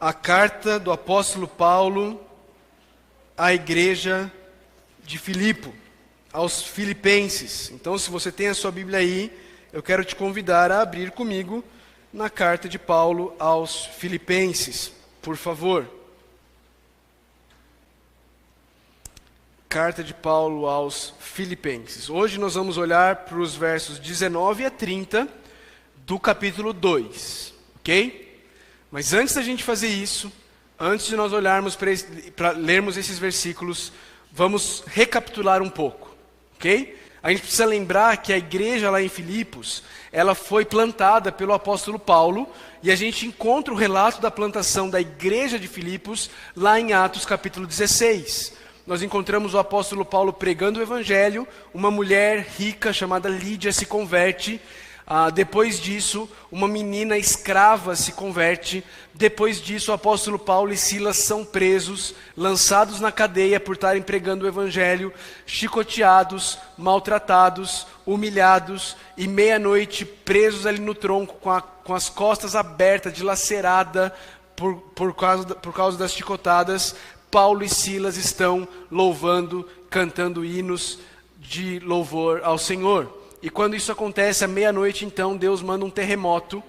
a carta do apóstolo Paulo à igreja de Filipe, aos filipenses. Então, se você tem a sua Bíblia aí, eu quero te convidar a abrir comigo na carta de Paulo aos filipenses, por favor. Carta de Paulo aos filipenses. Hoje nós vamos olhar para os versos 19 a 30 do capítulo 2, ok? Mas antes da gente fazer isso, antes de nós olharmos para lermos esses versículos, vamos recapitular um pouco, ok? A gente precisa lembrar que a igreja lá em Filipos, ela foi plantada pelo apóstolo Paulo, e a gente encontra o relato da plantação da igreja de Filipos lá em Atos capítulo 16. Nós encontramos o apóstolo Paulo pregando o evangelho, uma mulher rica chamada Lídia se converte. Depois disso, uma menina escrava se converte. Depois disso, o apóstolo Paulo e Silas são presos, lançados na cadeia por estarem pregando o evangelho, chicoteados, maltratados, humilhados, e meia-noite presos ali no tronco, com as costas abertas, dilacerada por causa das chicotadas. Paulo e Silas estão louvando, cantando hinos de louvor ao Senhor. E quando isso acontece, à meia-noite, então, Deus manda um terremoto,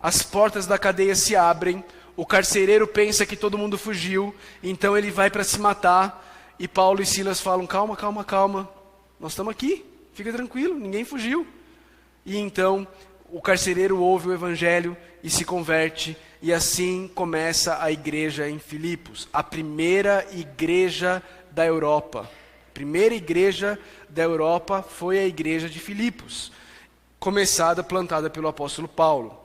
as portas da cadeia se abrem, o carcereiro pensa que todo mundo fugiu, então ele vai para se matar, e Paulo e Silas falam, calma, calma, calma, nós estamos aqui, fica tranquilo, ninguém fugiu. E então, o carcereiro ouve o evangelho e se converte, e assim começa a igreja em Filipos, a primeira igreja da Europa. A primeira igreja da Europa foi a igreja de Filipos, plantada pelo apóstolo Paulo.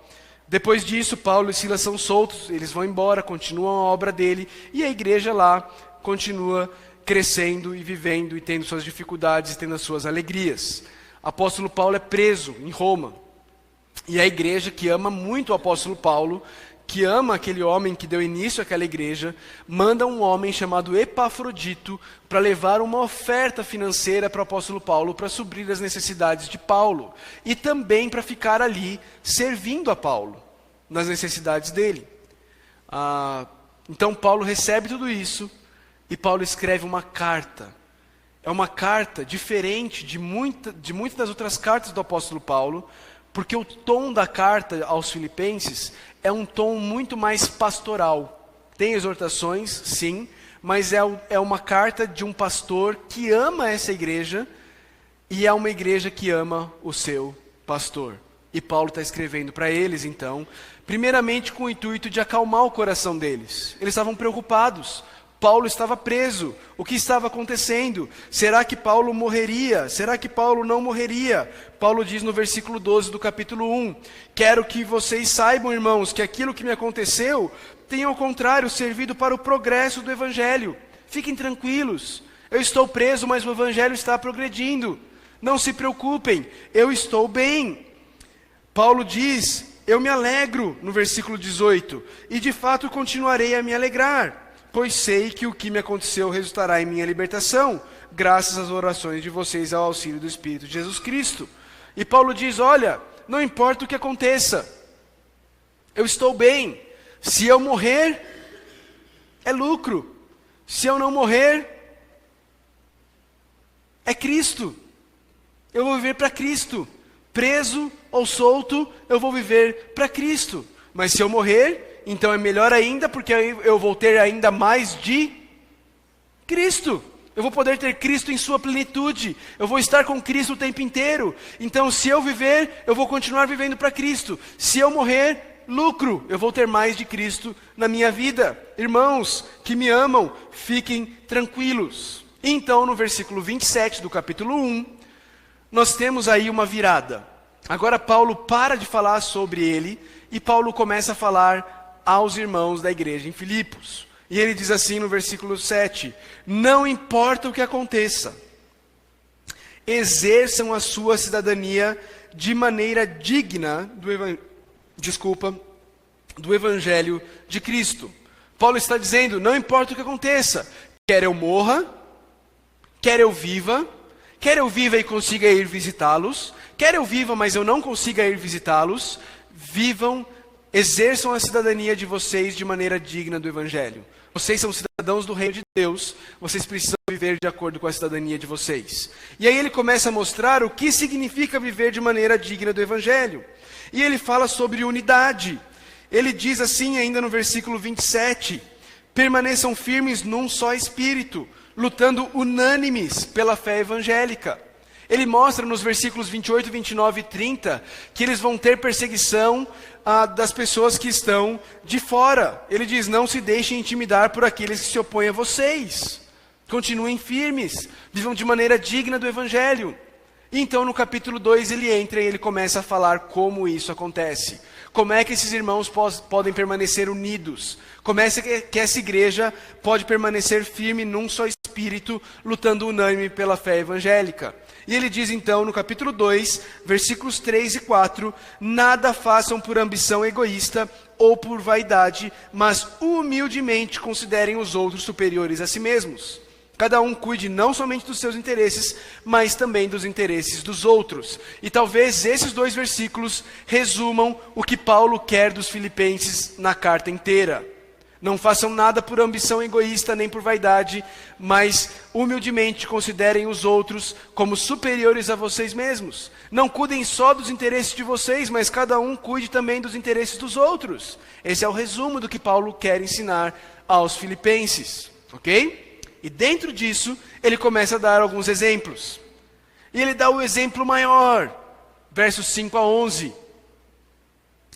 Depois disso, Paulo e Silas são soltos, eles vão embora, continuam a obra dele, e a igreja lá continua crescendo e vivendo, e tendo suas dificuldades, e tendo as suas alegrias. O apóstolo Paulo é preso em Roma, e a igreja, que ama muito o apóstolo Paulo, que ama aquele homem que deu início àquela igreja, manda um homem chamado Epafrodito para levar uma oferta financeira para o apóstolo Paulo, para suprir as necessidades de Paulo, e também para ficar ali servindo a Paulo, nas necessidades dele. Então Paulo recebe tudo isso, e Paulo escreve uma carta. É uma carta diferente de muitas das outras cartas do apóstolo Paulo, porque o tom da carta aos filipenses é um tom muito mais pastoral. Tem exortações, sim, mas é uma carta de um pastor que ama essa igreja, e é uma igreja que ama o seu pastor. E Paulo está escrevendo para eles, então, primeiramente com o intuito de acalmar o coração deles. Eles estavam preocupados. Paulo estava preso. O que estava acontecendo? Será que Paulo morreria? Será que Paulo não morreria? Paulo diz no versículo 12 do capítulo 1, quero que vocês saibam, irmãos, que aquilo que me aconteceu tem ao contrário servido para o progresso do evangelho. Fiquem tranquilos, eu estou preso, mas o evangelho está progredindo. Não se preocupem, eu estou bem. Paulo diz, eu me alegro, no versículo 18, e de fato continuarei a me alegrar, pois sei que o que me aconteceu resultará em minha libertação, graças às orações de vocês ao auxílio do Espírito de Jesus Cristo. E Paulo diz, olha, não importa o que aconteça, eu estou bem. Se eu morrer, é lucro. Se eu não morrer, é Cristo. Eu vou viver para Cristo. Preso ou solto, eu vou viver para Cristo. Mas se eu morrer, então é melhor ainda, porque eu vou ter ainda mais de Cristo. Eu vou poder ter Cristo em sua plenitude. Eu vou estar com Cristo o tempo inteiro. Então, se eu viver, eu vou continuar vivendo para Cristo. Se eu morrer, lucro. Eu vou ter mais de Cristo na minha vida. Irmãos que me amam, fiquem tranquilos. Então, no versículo 27 do capítulo 1, nós temos aí uma virada. Agora Paulo para de falar sobre ele, e Paulo começa a falar aos irmãos da igreja em Filipos. E ele diz assim no versículo 7, não importa o que aconteça, exerçam a sua cidadania de maneira digna do evangelho de Cristo. Paulo está dizendo, não importa o que aconteça, quer eu morra, quer eu viva e consiga ir visitá-los, quer eu viva, mas eu não consiga ir visitá-los, vivam exerçam a cidadania de vocês de maneira digna do Evangelho. Vocês são cidadãos do reino de Deus, vocês precisam viver de acordo com a cidadania de vocês. E aí ele começa a mostrar o que significa viver de maneira digna do Evangelho. E ele fala sobre unidade. Ele diz assim ainda no versículo 27, permaneçam firmes num só espírito, lutando unânimes pela fé evangélica. Ele mostra nos versículos 28, 29 e 30 que eles vão ter perseguição das pessoas que estão de fora. Ele diz, não se deixem intimidar por aqueles que se opõem a vocês. Continuem firmes, vivam de maneira digna do Evangelho. E então no capítulo 2 ele entra e ele começa a falar como isso acontece. Como é que esses irmãos podem permanecer unidos? Como é que essa igreja pode permanecer firme num só espírito, lutando unânime pela fé evangélica? E ele diz então no capítulo 2, versículos 3 e 4, nada façam por ambição egoísta ou por vaidade, mas humildemente considerem os outros superiores a si mesmos. Cada um cuide não somente dos seus interesses, mas também dos interesses dos outros. E talvez esses 2 versículos resumam o que Paulo quer dos filipenses na carta inteira. Não façam nada por ambição egoísta nem por vaidade, mas humildemente considerem os outros como superiores a vocês mesmos. Não cuidem só dos interesses de vocês, mas cada um cuide também dos interesses dos outros. Esse é o resumo do que Paulo quer ensinar aos filipenses, ok? E dentro disso, ele começa a dar alguns exemplos. E ele dá o exemplo maior, versos 5 a 11.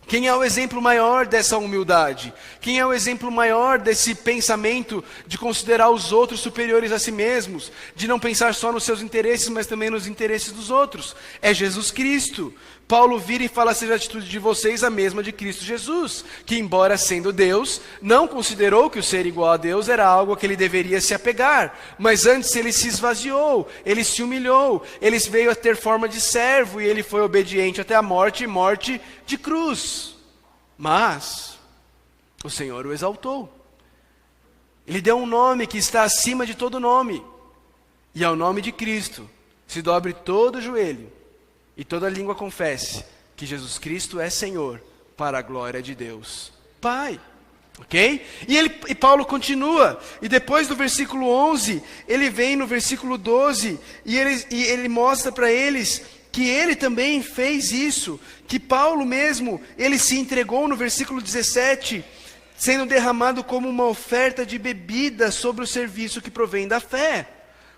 Quem é o exemplo maior dessa humildade? Quem é o exemplo maior desse pensamento de considerar os outros superiores a si mesmos? De não pensar só nos seus interesses, mas também nos interesses dos outros? É Jesus Cristo. Paulo vira e fala, seja a atitude de vocês a mesma de Cristo Jesus, que embora sendo Deus, não considerou que o ser igual a Deus era algo a que ele deveria se apegar, mas antes ele se esvaziou, ele se humilhou, ele veio a ter forma de servo e ele foi obediente até a morte e morte de cruz. Mas o Senhor o exaltou. Ele deu um nome que está acima de todo nome, e ao nome de Cristo se dobre todo o joelho e toda língua confesse que Jesus Cristo é Senhor, para a glória de Deus Pai. Ok? E Paulo continua, e depois do versículo 11, ele vem no versículo 12, e ele mostra para eles que ele também fez isso, que Paulo mesmo, ele se entregou no versículo 17, sendo derramado como uma oferta de bebida sobre o serviço que provém da fé.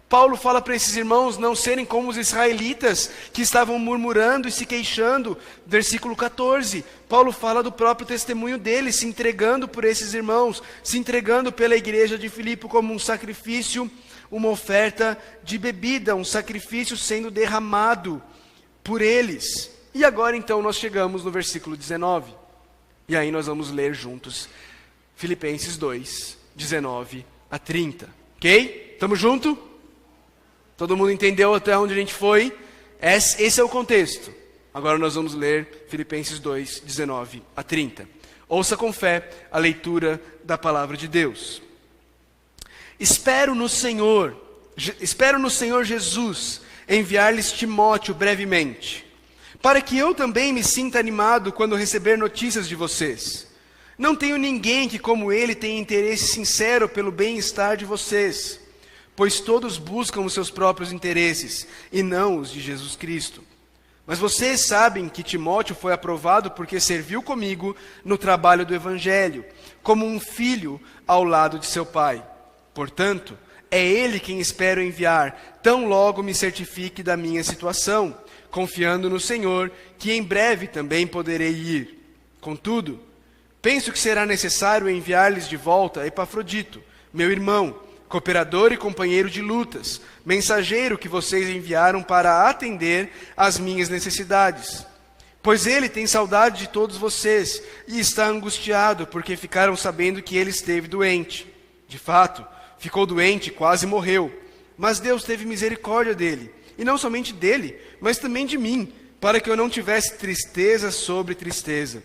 Paulo fala para esses irmãos não serem como os israelitas que estavam murmurando e se queixando. Versículo 14, Paulo fala do próprio testemunho dele, se entregando por esses irmãos, se entregando pela igreja de Filipe como um sacrifício, uma oferta de bebida, um sacrifício sendo derramado por eles. E agora então nós chegamos no versículo 19, e aí nós vamos ler juntos Filipenses 2, 19 a 30, ok? Estamos juntos? Todo mundo entendeu até onde a gente foi? Esse é o contexto. Agora nós vamos ler Filipenses 2, 19 a 30. Ouça com fé a leitura da palavra de Deus. Espero no Senhor Jesus enviar-lhes Timóteo brevemente, para que eu também me sinta animado quando receber notícias de vocês. Não tenho ninguém que como ele tenha interesse sincero pelo bem-estar de vocês, pois todos buscam os seus próprios interesses, e não os de Jesus Cristo. Mas vocês sabem que Timóteo foi aprovado porque serviu comigo no trabalho do Evangelho, como um filho ao lado de seu pai. Portanto, é ele quem espero enviar, tão logo me certifique da minha situação, confiando no Senhor, que em breve também poderei ir. Contudo, penso que será necessário enviar-lhes de volta Epafrodito, meu irmão, cooperador e companheiro de lutas, mensageiro que vocês enviaram para atender às minhas necessidades. Pois ele tem saudade de todos vocês e está angustiado porque ficaram sabendo que ele esteve doente. De fato, ficou doente e quase morreu, mas Deus teve misericórdia dele, e não somente dele, mas também de mim, para que eu não tivesse tristeza sobre tristeza.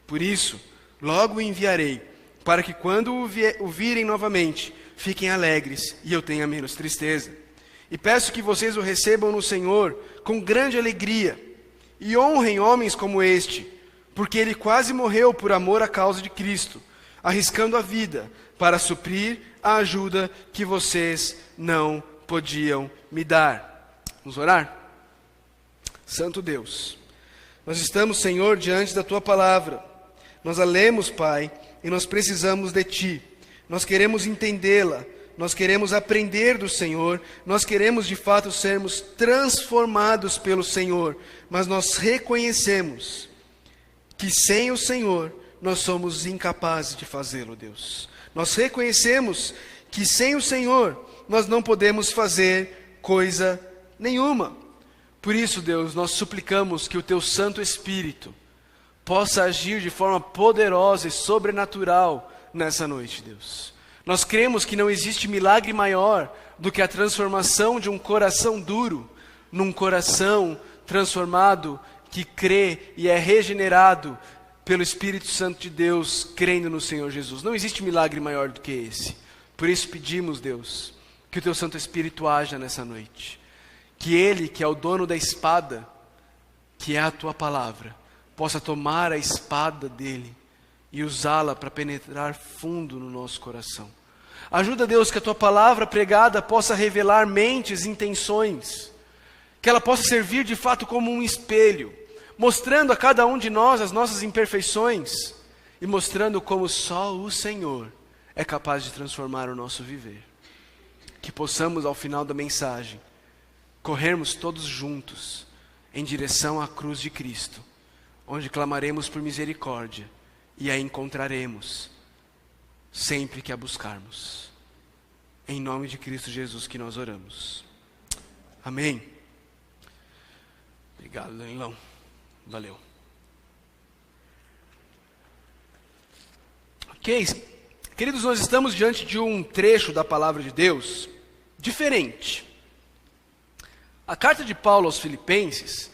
Por isso, logo o enviarei, para que quando o virem novamente, fiquem alegres e eu tenha menos tristeza. E peço que vocês o recebam no Senhor com grande alegria e honrem homens como este, porque ele quase morreu por amor à causa de Cristo, arriscando a vida para suprir a ajuda que vocês não podiam me dar. Vamos orar? Santo Deus, nós estamos, Senhor, diante da Tua palavra. Nós a lemos, Pai, e nós precisamos de Ti. Nós queremos entendê-la, nós queremos aprender do Senhor, nós queremos de fato sermos transformados pelo Senhor, mas nós reconhecemos que sem o Senhor nós somos incapazes de fazê-lo, Deus. Nós reconhecemos que sem o Senhor nós não podemos fazer coisa nenhuma. Por isso, Deus, nós suplicamos que o Teu Santo Espírito possa agir de forma poderosa e sobrenatural nessa noite, Deus. Nós cremos que não existe milagre maior do que a transformação de um coração duro num coração transformado que crê e é regenerado pelo Espírito Santo de Deus, crendo no Senhor Jesus. Não existe milagre maior do que esse. Por isso pedimos, Deus, que o Teu Santo Espírito haja nessa noite. Que Ele, que é o dono da espada, que é a Tua palavra, possa tomar a espada dEle e usá-la para penetrar fundo no nosso coração. Ajuda, Deus, que a Tua palavra pregada possa revelar mentes e intenções, que ela possa servir de fato como um espelho, mostrando a cada um de nós as nossas imperfeições e mostrando como só o Senhor é capaz de transformar o nosso viver. Que possamos, ao final da mensagem, corrermos todos juntos em direção à cruz de Cristo, onde clamaremos por misericórdia e a encontraremos sempre que a buscarmos. Em nome de Cristo Jesus que nós oramos. Amém. Obrigado, Danilão. Valeu. Ok, queridos, nós estamos diante de um trecho da palavra de Deus diferente. A carta de Paulo aos Filipenses,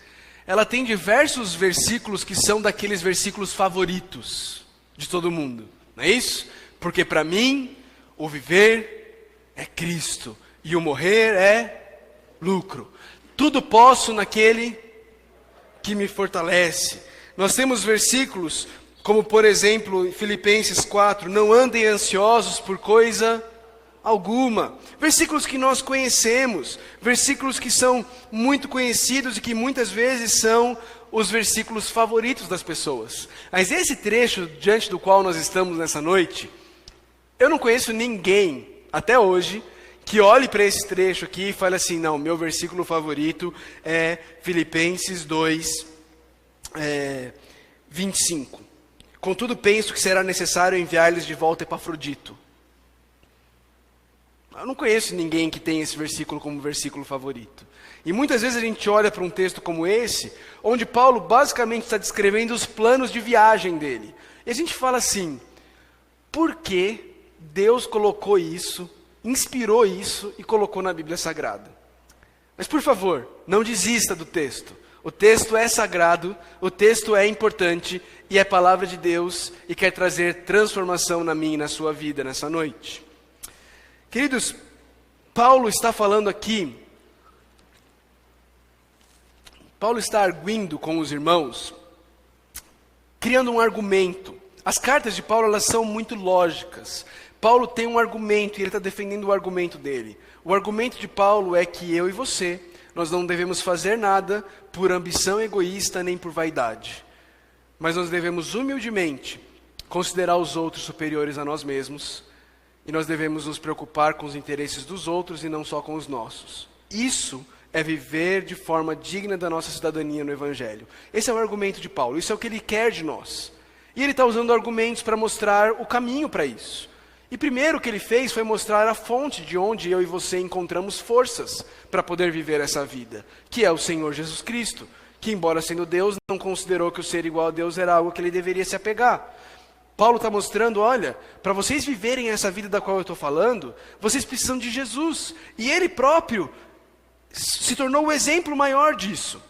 ela tem diversos versículos que são daqueles versículos favoritos de todo mundo, não é isso? Porque para mim, o viver é Cristo e o morrer é lucro. Tudo posso naquele que me fortalece. Nós temos versículos como, por exemplo, em Filipenses 4, não andem ansiosos por coisa alguma. Versículos que nós conhecemos, versículos que são muito conhecidos e que muitas vezes são os versículos favoritos das pessoas. Mas esse trecho diante do qual nós estamos nessa noite, eu não conheço ninguém, até hoje, que olhe para esse trecho aqui e fale assim, não, meu versículo favorito é Filipenses 2, 25. Contudo, penso que será necessário enviar-lhes de volta Epafrodito. Eu não conheço ninguém que tenha esse versículo como versículo favorito. E muitas vezes a gente olha para um texto como esse, onde Paulo basicamente está descrevendo os planos de viagem dele. E a gente fala assim, por que Deus colocou isso, inspirou isso e colocou na Bíblia Sagrada? Mas por favor, não desista do texto. O texto é sagrado, o texto é importante e é palavra de Deus e quer trazer transformação na minha e na sua vida nessa noite. Queridos, Paulo está falando aqui, Paulo está arguindo com os irmãos, criando um argumento. As cartas de Paulo, elas são muito lógicas. Paulo tem um argumento e ele está defendendo o argumento dele. O argumento de Paulo é que eu e você, nós não devemos fazer nada por ambição egoísta nem por vaidade. Mas nós devemos humildemente considerar os outros superiores a nós mesmos. E nós devemos nos preocupar com os interesses dos outros e não só com os nossos. Isso é viver de forma digna da nossa cidadania no Evangelho. Esse é o argumento de Paulo, isso é o que ele quer de nós. E ele está usando argumentos para mostrar o caminho para isso. E primeiro o que ele fez foi mostrar a fonte de onde eu e você encontramos forças para poder viver essa vida, que é o Senhor Jesus Cristo, que embora sendo Deus, não considerou que o ser igual a Deus era algo que ele deveria se apegar. Paulo está mostrando, olha, para vocês viverem essa vida da qual eu estou falando, vocês precisam de Jesus. E ele próprio se tornou o exemplo maior disso.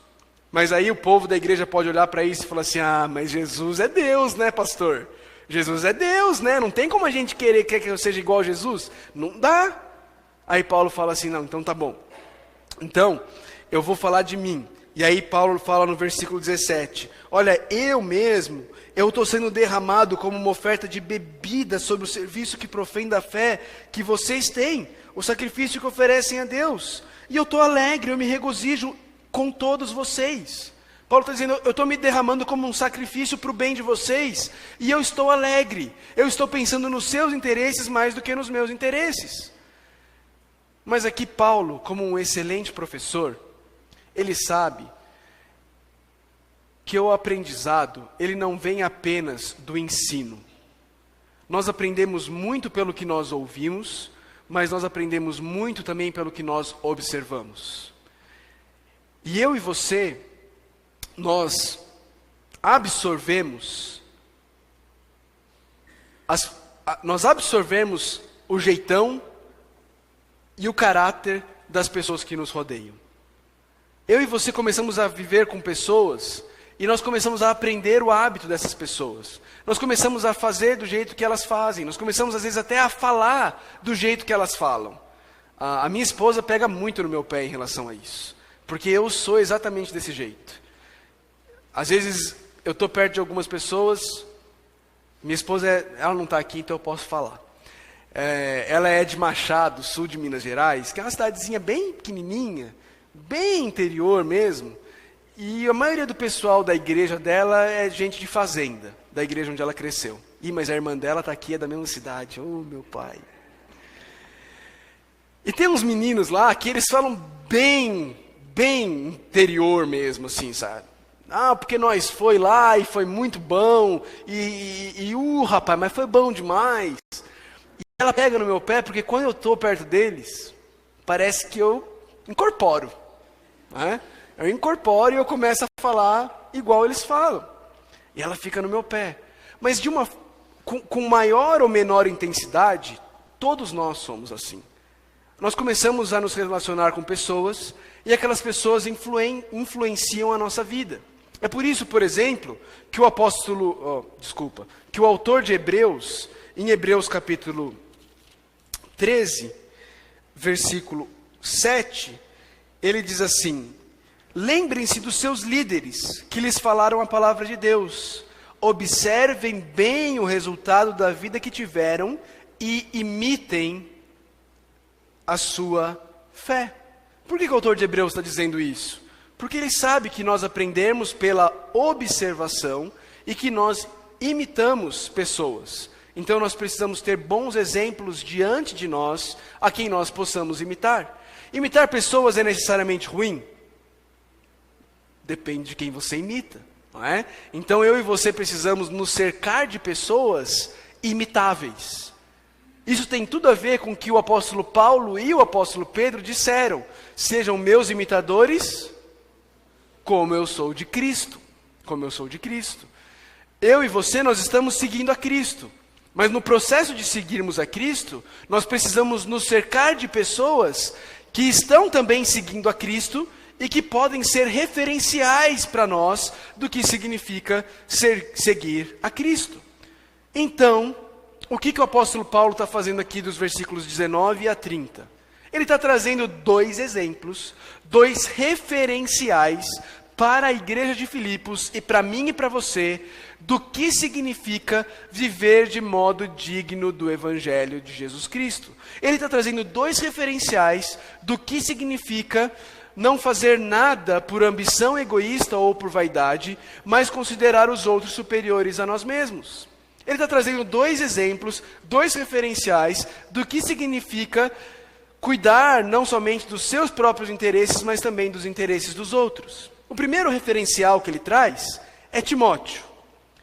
Mas aí o povo da igreja pode olhar para isso e falar assim, mas Jesus é Deus, né, pastor? Jesus é Deus, né? Não tem como a gente querer que eu seja igual a Jesus? Não dá. Aí Paulo fala assim, não, então tá bom. Então, eu vou falar de mim. E aí Paulo fala no versículo 17, olha, eu estou sendo derramado como uma oferta de bebida sobre o serviço que profém da fé que vocês têm, o sacrifício que oferecem a Deus. E eu estou alegre, eu me regozijo com todos vocês. Paulo está dizendo, eu estou me derramando como um sacrifício para o bem de vocês, e eu estou alegre, eu estou pensando nos seus interesses mais do que nos meus interesses. Mas aqui Paulo, como um excelente professor, ele sabe que o aprendizado, ele não vem apenas do ensino. Nós aprendemos muito pelo que nós ouvimos, mas nós aprendemos muito também pelo que nós observamos. E eu e você, nós absorvemos o jeitão e o caráter das pessoas que nos rodeiam. Eu e você começamos a viver com pessoas e nós começamos a aprender o hábito dessas pessoas. Nós começamos a fazer do jeito que elas fazem. Nós começamos às vezes até a falar do jeito que elas falam. A minha esposa pega muito no meu pé em relação a isso, porque eu sou exatamente desse jeito. Às vezes eu estou perto de algumas pessoas, minha esposa, ela não está aqui, então eu posso falar. Ela é de Machado, sul de Minas Gerais, que é uma cidadezinha bem pequenininha, bem interior mesmo. E a maioria do pessoal da igreja dela é gente de fazenda, da igreja onde ela cresceu. Mas a irmã dela está aqui, é da mesma cidade. Oh, meu pai. E tem uns meninos lá que eles falam bem interior mesmo, assim, sabe? Porque nós foi lá e foi muito bom, rapaz, mas foi bom demais. E ela pega no meu pé, porque quando eu estou perto deles, parece que eu incorporo, né? Eu incorporo e eu começo a falar igual eles falam. E ela fica no meu pé. Mas com maior ou menor intensidade, todos nós somos assim. Nós começamos a nos relacionar com pessoas, e aquelas pessoas influenciam a nossa vida. É por isso, por exemplo, que o autor de Hebreus, em Hebreus capítulo 13, versículo 7, ele diz assim: lembrem-se dos seus líderes que lhes falaram a palavra de Deus. Observem bem o resultado da vida que tiveram e imitem a sua fé. Por que o autor de Hebreus está dizendo isso? Porque ele sabe que nós aprendemos pela observação e que nós imitamos pessoas. Então nós precisamos ter bons exemplos diante de nós, a quem nós possamos imitar. Imitar pessoas é necessariamente ruim? Depende de quem você imita, não é? Então eu e você precisamos nos cercar de pessoas imitáveis. Isso tem tudo a ver com o que o apóstolo Paulo e o apóstolo Pedro disseram: sejam meus imitadores, como eu sou de Cristo. Como eu sou de Cristo. Eu e você, nós estamos seguindo a Cristo. Mas no processo de seguirmos a Cristo, nós precisamos nos cercar de pessoas que estão também seguindo a Cristo e que podem ser referenciais para nós do que significa seguir a Cristo. Então, o que o apóstolo Paulo está fazendo aqui dos versículos 19 a 30? Ele está trazendo dois exemplos, dois referenciais para a igreja de Filipos e para mim e para você, do que significa viver de modo digno do Evangelho de Jesus Cristo. Ele está trazendo dois referenciais do que significa não fazer nada por ambição egoísta ou por vaidade, mas considerar os outros superiores a nós mesmos. Ele está trazendo dois exemplos, dois referenciais do que significa cuidar não somente dos seus próprios interesses, mas também dos interesses dos outros. O primeiro referencial que ele traz é Timóteo.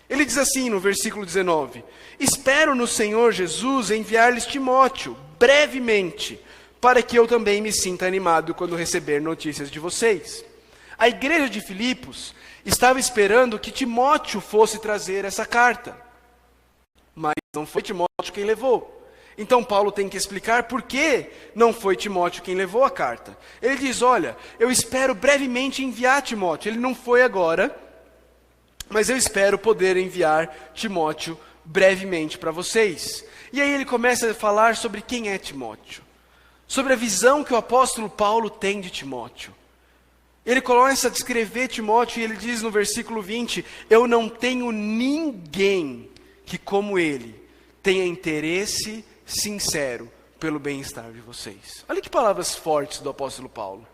Ele diz assim no versículo 19: espero no Senhor Jesus enviar-lhes Timóteo, brevemente, para que eu também me sinta animado quando receber notícias de vocês. A igreja de Filipos estava esperando que Timóteo fosse trazer essa carta, mas não foi Timóteo quem levou. Então Paulo tem que explicar por que não foi Timóteo quem levou a carta. Ele diz: olha, eu espero brevemente enviar Timóteo. Ele não foi agora, mas eu espero poder enviar Timóteo brevemente para vocês. E aí ele começa a falar sobre quem é Timóteo, sobre a visão que o apóstolo Paulo tem de Timóteo. Ele começa a descrever Timóteo e ele diz no versículo 20, eu não tenho ninguém que como ele tenha interesse sincero pelo bem-estar de vocês. Olha que palavras fortes do apóstolo Paulo.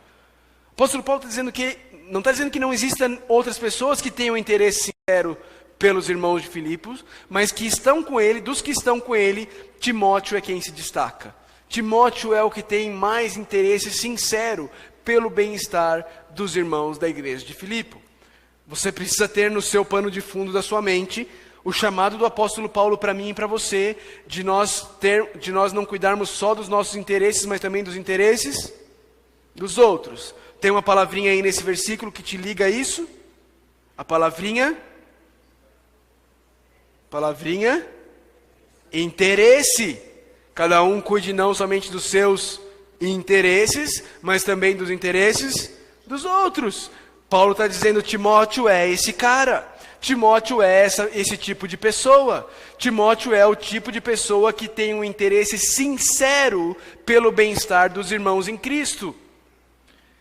O apóstolo Paulo está dizendo que, não está dizendo que não existam outras pessoas que tenham interesse sincero pelos irmãos de Filipos, mas que estão com ele, dos que estão com ele, Timóteo é quem se destaca. Timóteo é o que tem mais interesse sincero pelo bem-estar dos irmãos da igreja de Filipe. Você precisa ter no seu pano de fundo da sua mente o chamado do apóstolo Paulo para mim e para você, de nós não cuidarmos só dos nossos interesses, mas também dos interesses dos outros. Tem uma palavrinha aí nesse versículo que te liga a isso? A palavrinha interesse. Cada um cuide não somente dos seus interesses, mas também dos interesses dos outros. Paulo está dizendo, Timóteo é esse cara. Timóteo é esse tipo de pessoa. Timóteo é o tipo de pessoa que tem um interesse sincero pelo bem-estar dos irmãos em Cristo.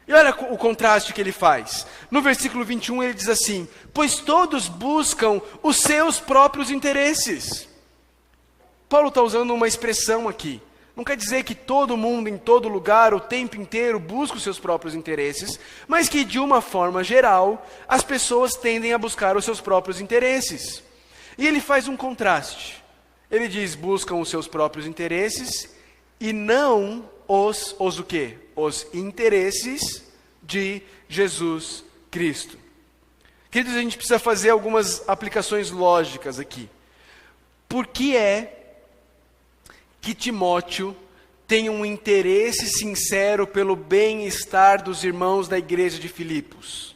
E olha o contraste que ele faz. No versículo 21 ele diz assim, pois todos buscam os seus próprios interesses. Paulo está usando uma expressão aqui. Não quer dizer que todo mundo, em todo lugar, o tempo inteiro, busca os seus próprios interesses, mas que, de uma forma geral, as pessoas tendem a buscar os seus próprios interesses. E ele faz um contraste. Ele diz, buscam os seus próprios interesses e não o quê? Os interesses de Jesus Cristo. Queridos, a gente precisa fazer algumas aplicações lógicas aqui. Por que é que Timóteo tem um interesse sincero pelo bem-estar dos irmãos da igreja de Filipos?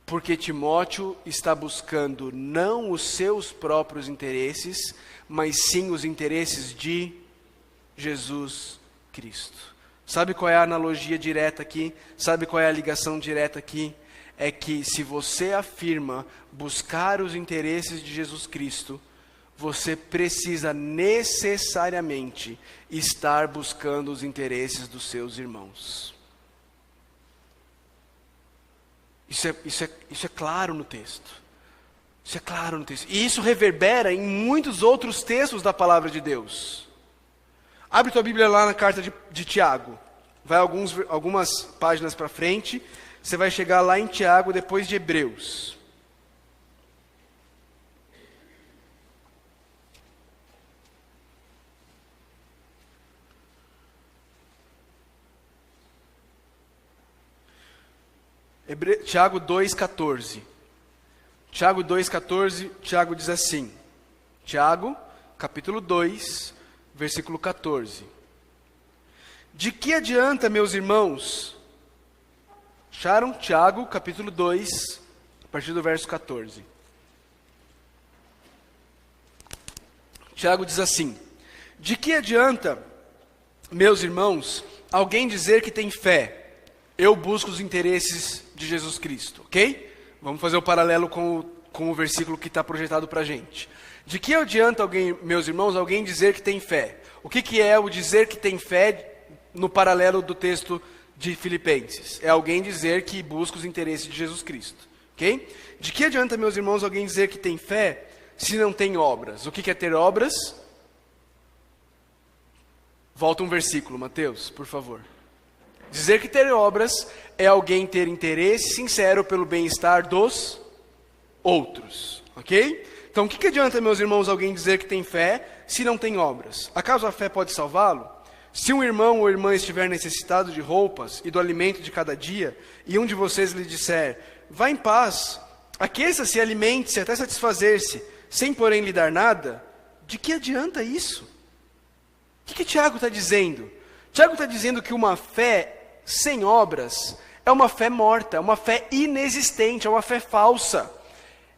Porque Timóteo está buscando não os seus próprios interesses, mas sim os interesses de Jesus Cristo. Sabe qual é a analogia direta aqui? Sabe qual é a ligação direta aqui? É que se você afirma buscar os interesses de Jesus Cristo, você precisa necessariamente estar buscando os interesses dos seus irmãos. Isso é claro no texto. Isso é claro no texto. E isso reverbera em muitos outros textos da palavra de Deus. Abre tua Bíblia lá na carta de Tiago. Vai algumas páginas para frente. Você vai chegar lá em Tiago, depois de Hebreus. Tiago 2,14. Tiago 2,14, Tiago diz assim. Tiago, capítulo 2, versículo 14. De que adianta, meus irmãos? Acharam? Tiago, capítulo 2, a partir do verso 14. Tiago diz assim: de que adianta, meus irmãos, alguém dizer que tem fé? Eu busco os interesses de Jesus Cristo, ok? Vamos fazer o paralelo com o versículo que está projetado para a gente. De que adianta alguém, meus irmãos, alguém dizer que tem fé? O que é o dizer que tem fé no paralelo do texto de Filipenses? É alguém dizer que busca os interesses de Jesus Cristo, ok? De que adianta, meus irmãos, alguém dizer que tem fé se não tem obras? O que é ter obras? Volta um versículo, Mateus, por favor. Dizer que ter obras é alguém ter interesse sincero pelo bem-estar dos outros, ok? Então, o que adianta, meus irmãos, alguém dizer que tem fé se não tem obras? Acaso a fé pode salvá-lo? Se um irmão ou irmã estiver necessitado de roupas e do alimento de cada dia, e um de vocês lhe disser, vá em paz, aqueça-se e alimente-se até satisfazer-se, sem porém lhe dar nada, de que adianta isso? O que Tiago está dizendo? Tiago está dizendo que uma fé sem obras é uma fé morta, é uma fé inexistente, é uma fé falsa.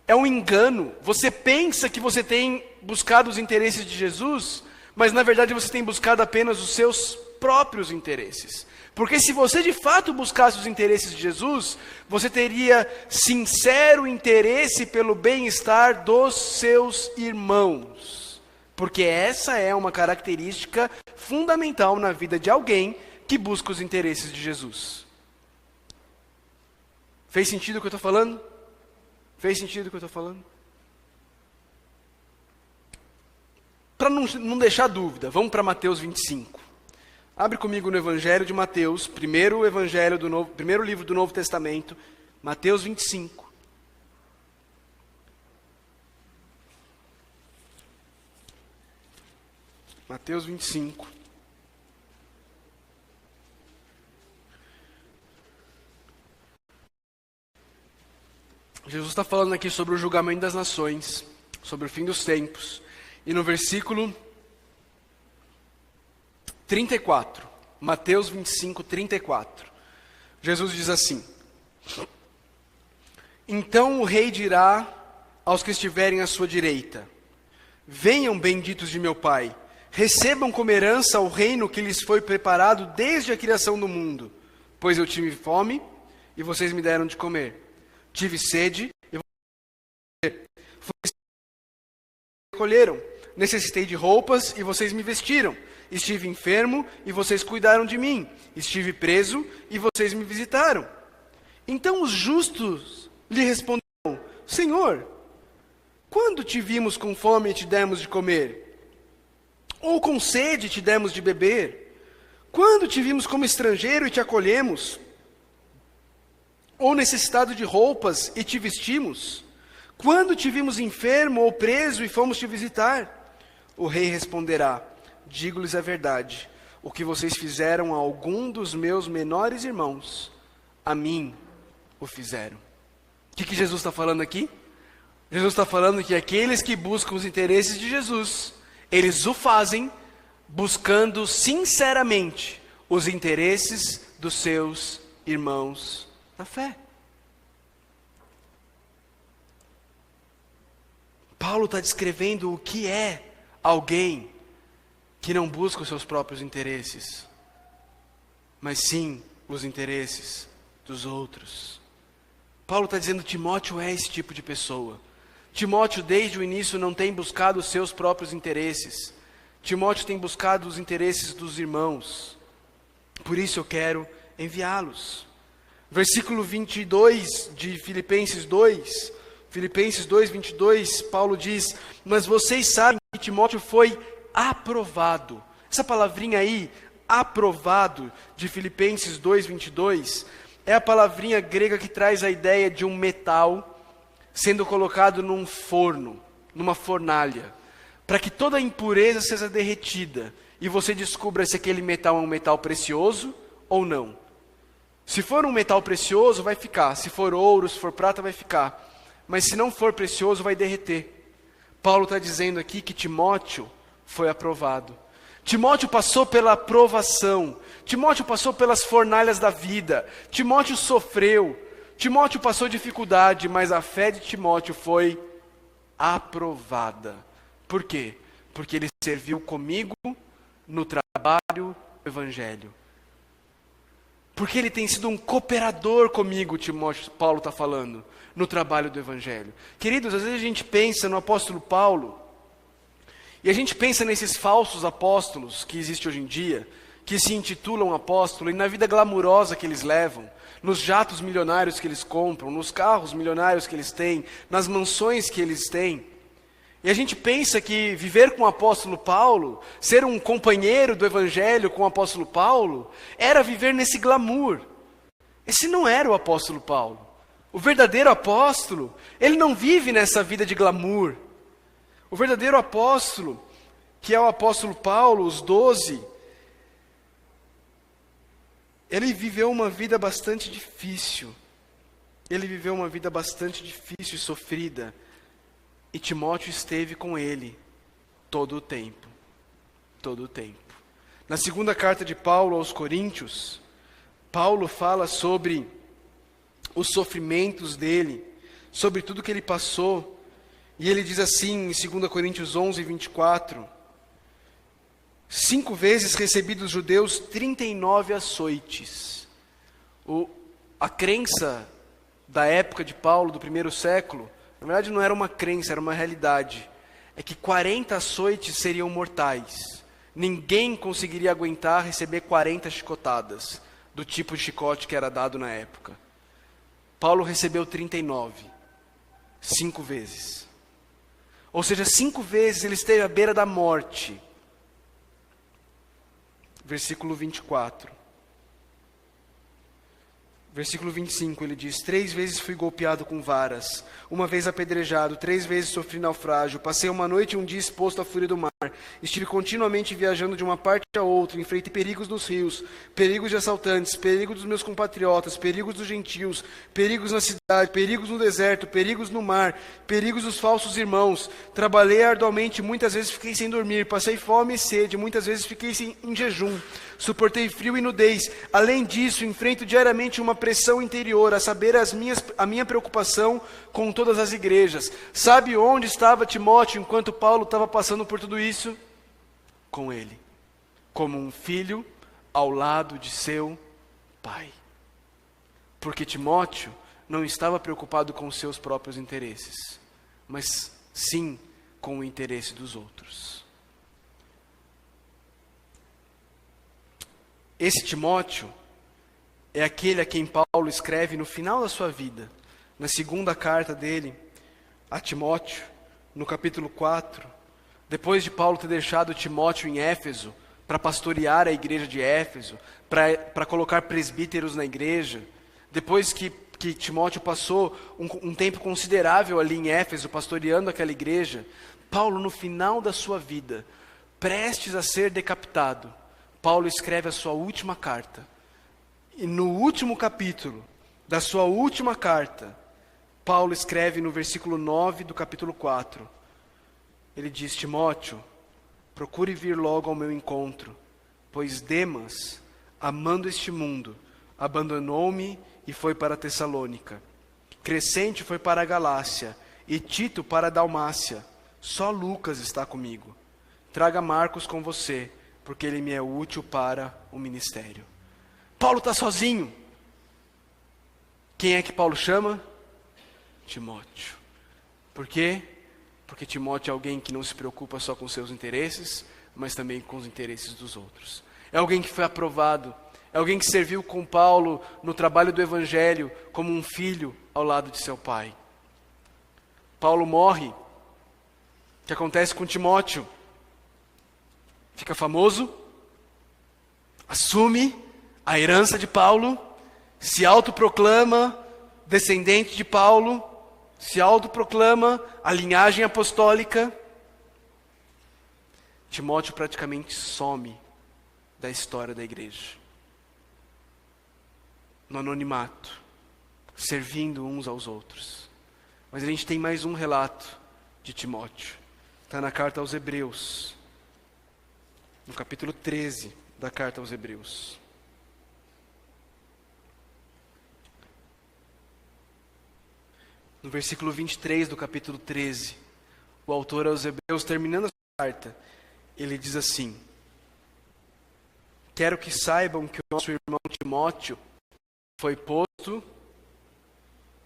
É um engano. Você pensa que você tem buscado os interesses de Jesus, mas na verdade você tem buscado apenas os seus próprios interesses. Porque se você de fato buscasse os interesses de Jesus, você teria sincero interesse pelo bem-estar dos seus irmãos. Porque essa é uma característica fundamental na vida de alguém que busca os interesses de Jesus. Fez sentido o que eu estou falando? Fez sentido o que eu estou falando? Para não deixar dúvida, vamos para Mateus 25. Abre comigo no Evangelho de Mateus, primeiro livro do Novo Testamento, Mateus 25. Mateus 25. Jesus está falando aqui sobre o julgamento das nações, sobre o fim dos tempos. E no versículo 34, Mateus 25, 34, Jesus diz assim: Então o rei dirá aos que estiverem à sua direita: Venham, benditos de meu Pai, recebam como herança o reino que lhes foi preparado desde a criação do mundo. Pois eu tive fome e vocês me deram de comer. Tive sede e vocês me recolheram. Necessitei de roupas e vocês me vestiram. Estive enfermo e vocês cuidaram de mim. Estive preso e vocês me visitaram. Então os justos lhe responderão: Senhor, quando te vimos com fome e te demos de comer? Ou com sede e te demos de beber? Quando te vimos como estrangeiro e te acolhemos? Ou necessitado de roupas e te vestimos? Quando te vimos enfermo ou preso e fomos te visitar? O rei responderá: Digo-lhes a verdade, o que vocês fizeram a algum dos meus menores irmãos, a mim o fizeram. O que Jesus está falando aqui? Jesus está falando que aqueles que buscam os interesses de Jesus, eles o fazem buscando sinceramente os interesses dos seus irmãos na fé. Paulo está descrevendo o que é alguém que não busca os seus próprios interesses, mas sim os interesses dos outros. Paulo está dizendo: Timóteo é esse tipo de pessoa. Timóteo, desde o início, não tem buscado os seus próprios interesses. Timóteo tem buscado os interesses dos irmãos. Por isso eu quero enviá-los. Versículo 22 de Filipenses 2, Filipenses 2, 22, Paulo diz: Mas vocês sabem que Timóteo foi aprovado. Essa palavrinha aí, aprovado, de Filipenses 2, 22, é a palavrinha grega que traz a ideia de um metal sendo colocado num forno, numa fornalha, para que toda a impureza seja derretida e você descubra se aquele metal é um metal precioso ou não. Se for um metal precioso, vai ficar. Se for ouro, se for prata, vai ficar. Mas se não for precioso, vai derreter. Paulo está dizendo aqui que Timóteo foi aprovado. Timóteo passou pela aprovação. Timóteo passou pelas fornalhas da vida. Timóteo sofreu. Timóteo passou dificuldade, mas a fé de Timóteo foi aprovada. Por quê? Porque ele serviu comigo no trabalho do Evangelho. Porque ele tem sido um cooperador comigo, Timóteo, Paulo está falando, no trabalho do Evangelho. Queridos, às vezes a gente pensa no apóstolo Paulo, e a gente pensa nesses falsos apóstolos que existem hoje em dia, que se intitulam apóstolo, e na vida glamurosa que eles levam, nos jatos milionários que eles compram, nos carros milionários que eles têm, nas mansões que eles têm. E a gente pensa que viver com o apóstolo Paulo, ser um companheiro do Evangelho com o apóstolo Paulo, era viver nesse glamour. Esse não era o apóstolo Paulo. O verdadeiro apóstolo, ele não vive nessa vida de glamour. O verdadeiro apóstolo, que é o apóstolo Paulo, os 12, ele viveu uma vida bastante difícil. Ele viveu uma vida bastante difícil e sofrida. E Timóteo esteve com ele todo o tempo. Todo o tempo. Na segunda carta de Paulo aos Coríntios, Paulo fala sobre os sofrimentos dele, sobre tudo que ele passou. E ele diz assim em 2 Coríntios 11, 24: 5 vezes recebi dos judeus 39 açoites. A crença da época de Paulo, do primeiro século, na verdade não era uma crença, era uma realidade. É que 40 açoites seriam mortais. Ninguém conseguiria aguentar receber 40 chicotadas, do tipo de chicote que era dado na época. Paulo recebeu 39. 5 vezes. Ou seja, 5 vezes ele esteve à beira da morte. Versículo 24. Versículo 25, ele diz: 3 vezes fui golpeado com varas, 1 vez apedrejado, 3 vezes sofri naufrágio, passei uma noite e um dia exposto à fúria do mar, estive continuamente viajando de uma parte a outra, enfrentei perigos nos rios, perigos de assaltantes, perigos dos meus compatriotas, perigos dos gentios, perigos na cidade, perigos no deserto, perigos no mar, perigos dos falsos irmãos, trabalhei arduamente, muitas vezes fiquei sem dormir, passei fome e sede, muitas vezes fiquei em jejum, suportei frio e nudez, além disso, enfrento diariamente uma pressão interior, a saber, a minha preocupação com todas as igrejas. Sabe onde estava Timóteo enquanto Paulo estava passando por tudo isso? Com ele, como um filho ao lado de seu pai. Porque Timóteo não estava preocupado com os seus próprios interesses, mas sim com o interesse dos outros. Esse Timóteo é aquele a quem Paulo escreve no final da sua vida, na segunda carta dele a Timóteo, no capítulo 4, depois de Paulo ter deixado Timóteo em Éfeso, para pastorear a igreja de Éfeso, para colocar presbíteros na igreja, depois que Timóteo passou um tempo considerável ali em Éfeso, pastoreando aquela igreja, Paulo, no final da sua vida, prestes a ser decapitado, Paulo escreve a sua última carta. E no último capítulo da sua última carta, Paulo escreve no versículo 9 do capítulo 4. Ele diz: Timóteo, procure vir logo ao meu encontro, pois Demas, amando este mundo, abandonou-me e foi para Tessalônica. Crescente foi para a Galácia e Tito para a Dalmácia. Só Lucas está comigo. Traga Marcos com você, porque ele me é útil para o ministério. Paulo está sozinho. Quem é que Paulo chama? Timóteo. Por quê? Porque Timóteo é alguém que não se preocupa só com seus interesses, mas também com os interesses dos outros. É alguém que foi aprovado, é alguém que serviu com Paulo no trabalho do evangelho como um filho ao lado de seu pai. Paulo morre. O que acontece com Timóteo? Fica famoso, assume a herança de Paulo, se autoproclama descendente de Paulo, se autoproclama a linhagem apostólica. Timóteo praticamente some da história da igreja, no anonimato, servindo uns aos outros. Mas a gente tem mais um relato de Timóteo, está na carta aos Hebreus, no capítulo 13 da carta aos Hebreus. No versículo 23 do capítulo 13, o autor aos Hebreus, terminando a sua carta, ele diz assim: quero que saibam que o nosso irmão Timóteo foi posto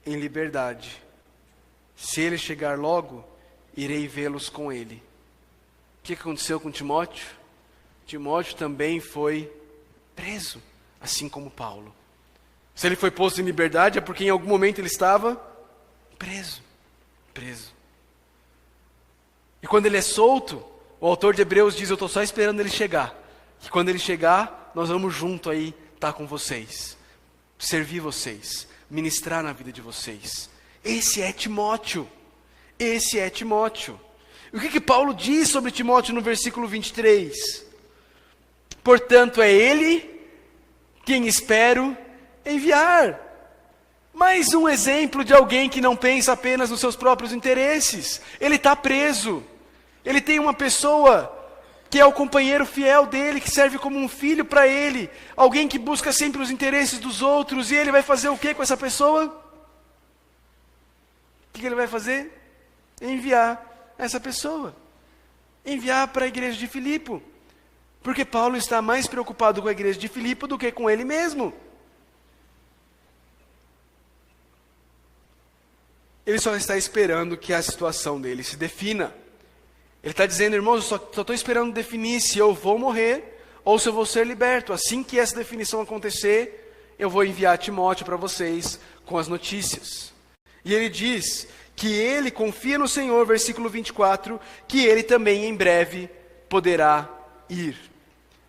em liberdade. Se ele chegar logo, irei vê-los com ele. O que aconteceu com Timóteo? Timóteo também foi preso, assim como Paulo. Se ele foi posto em liberdade, é porque em algum momento ele estava preso. E quando ele é solto, o autor de Hebreus diz: eu estou só esperando ele chegar. Que quando ele chegar, nós vamos junto aí estar com vocês, servir vocês, ministrar na vida de vocês. Esse é Timóteo. Esse é Timóteo. E o que Paulo diz sobre Timóteo no versículo 23? Portanto, é ele quem espero enviar. Mais um exemplo de alguém que não pensa apenas nos seus próprios interesses. Ele está preso. Ele tem uma pessoa que é o companheiro fiel dele, que serve como um filho para ele. Alguém que busca sempre os interesses dos outros. E ele vai fazer o que com essa pessoa? O que ele vai fazer? Enviar essa pessoa. Enviar para a igreja de Filipe. Porque Paulo está mais preocupado com a igreja de Filipe do que com ele mesmo. Ele só está esperando que a situação dele se defina. Ele está dizendo: irmãos, eu só estou esperando definir se eu vou morrer ou se eu vou ser liberto. Assim que essa definição acontecer, eu vou enviar Timóteo para vocês com as notícias. E ele diz que ele confia no Senhor, versículo 24, que ele também em breve poderá ir.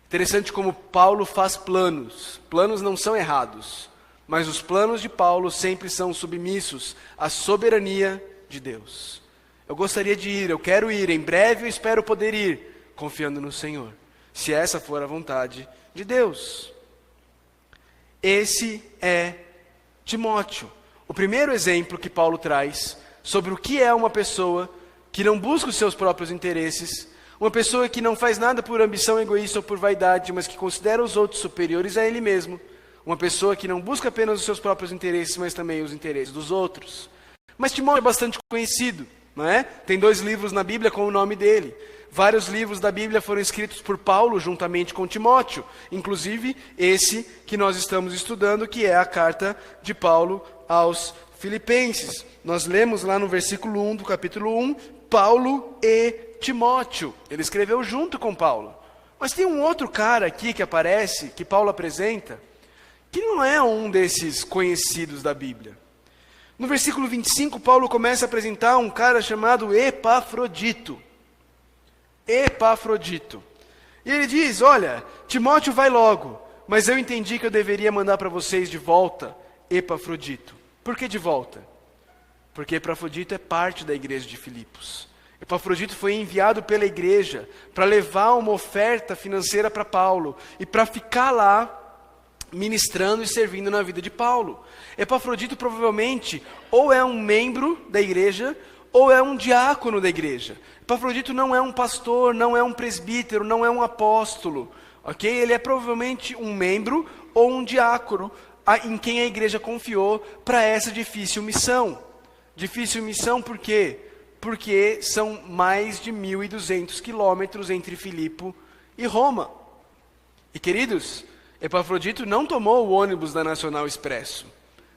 Interessante como Paulo faz planos. Planos não são errados, mas os planos de Paulo sempre são submissos à soberania de Deus. Eu gostaria de ir, eu quero ir, em breve eu espero poder ir, confiando no Senhor, se essa for a vontade de Deus. Esse é Timóteo. O primeiro exemplo que Paulo traz sobre o que é uma pessoa que não busca os seus próprios interesses, uma pessoa que não faz nada por ambição egoísta ou por vaidade, mas que considera os outros superiores a ele mesmo. Uma pessoa que não busca apenas os seus próprios interesses, mas também os interesses dos outros. Mas Timóteo é bastante conhecido, não é? Tem 2 livros na Bíblia com o nome dele. Vários livros da Bíblia foram escritos por Paulo juntamente com Timóteo, inclusive esse que nós estamos estudando, que é a carta de Paulo aos Filipenses. Nós lemos lá no versículo 1 do capítulo 1, Paulo e Timóteo. Ele escreveu junto com Paulo. Mas tem um outro cara aqui que aparece, que Paulo apresenta, que não é um desses conhecidos da Bíblia. No versículo 25, Paulo começa a apresentar um cara chamado Epafrodito. Epafrodito. E ele diz, olha, Timóteo vai logo, mas eu entendi que eu deveria mandar para vocês de volta Epafrodito. Por que de volta? Porque Epafrodito é parte da igreja de Filipos. Epafrodito foi enviado pela igreja para levar uma oferta financeira para Paulo e para ficar lá ministrando e servindo na vida de Paulo. Epafrodito provavelmente ou é um membro da igreja ou é um diácono da igreja. Epafrodito não é um pastor, não é um presbítero, não é um apóstolo, ok? Ele é provavelmente um membro ou um diácono em quem a igreja confiou para essa difícil missão. Difícil missão por quê? Porque são mais de 1.200 quilômetros entre Filipe e Roma. E queridos, Epafrodito não tomou o ônibus da Nacional Expresso.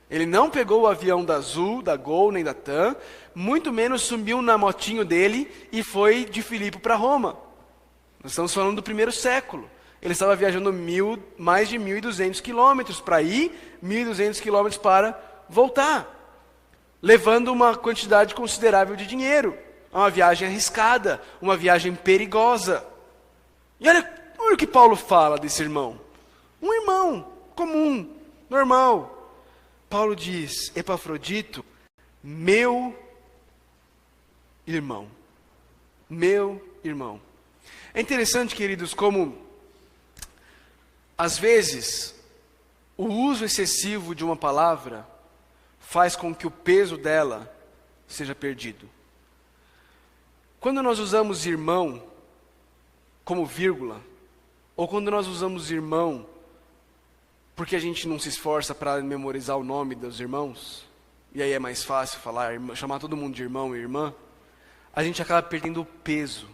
Ele não pegou o avião da Azul, da Gol, nem da TAM, muito menos subiu na motinho dele e foi de Filipe para Roma. Nós estamos falando do primeiro século. Ele estava viajando mais de 1.200 quilômetros para ir, 1.200 quilômetros para voltar, levando uma quantidade considerável de dinheiro. É uma viagem arriscada, uma viagem perigosa. E olha o que Paulo fala desse irmão. Um irmão comum, normal. Paulo diz, Epafrodito, meu irmão. Meu irmão. É interessante, queridos, como às vezes o uso excessivo de uma palavra faz com que o peso dela seja perdido. Quando nós usamos irmão como vírgula, ou quando nós usamos irmão porque a gente não se esforça para memorizar o nome dos irmãos, e aí é mais fácil falar, chamar todo mundo de irmão e irmã, a gente acaba perdendo o peso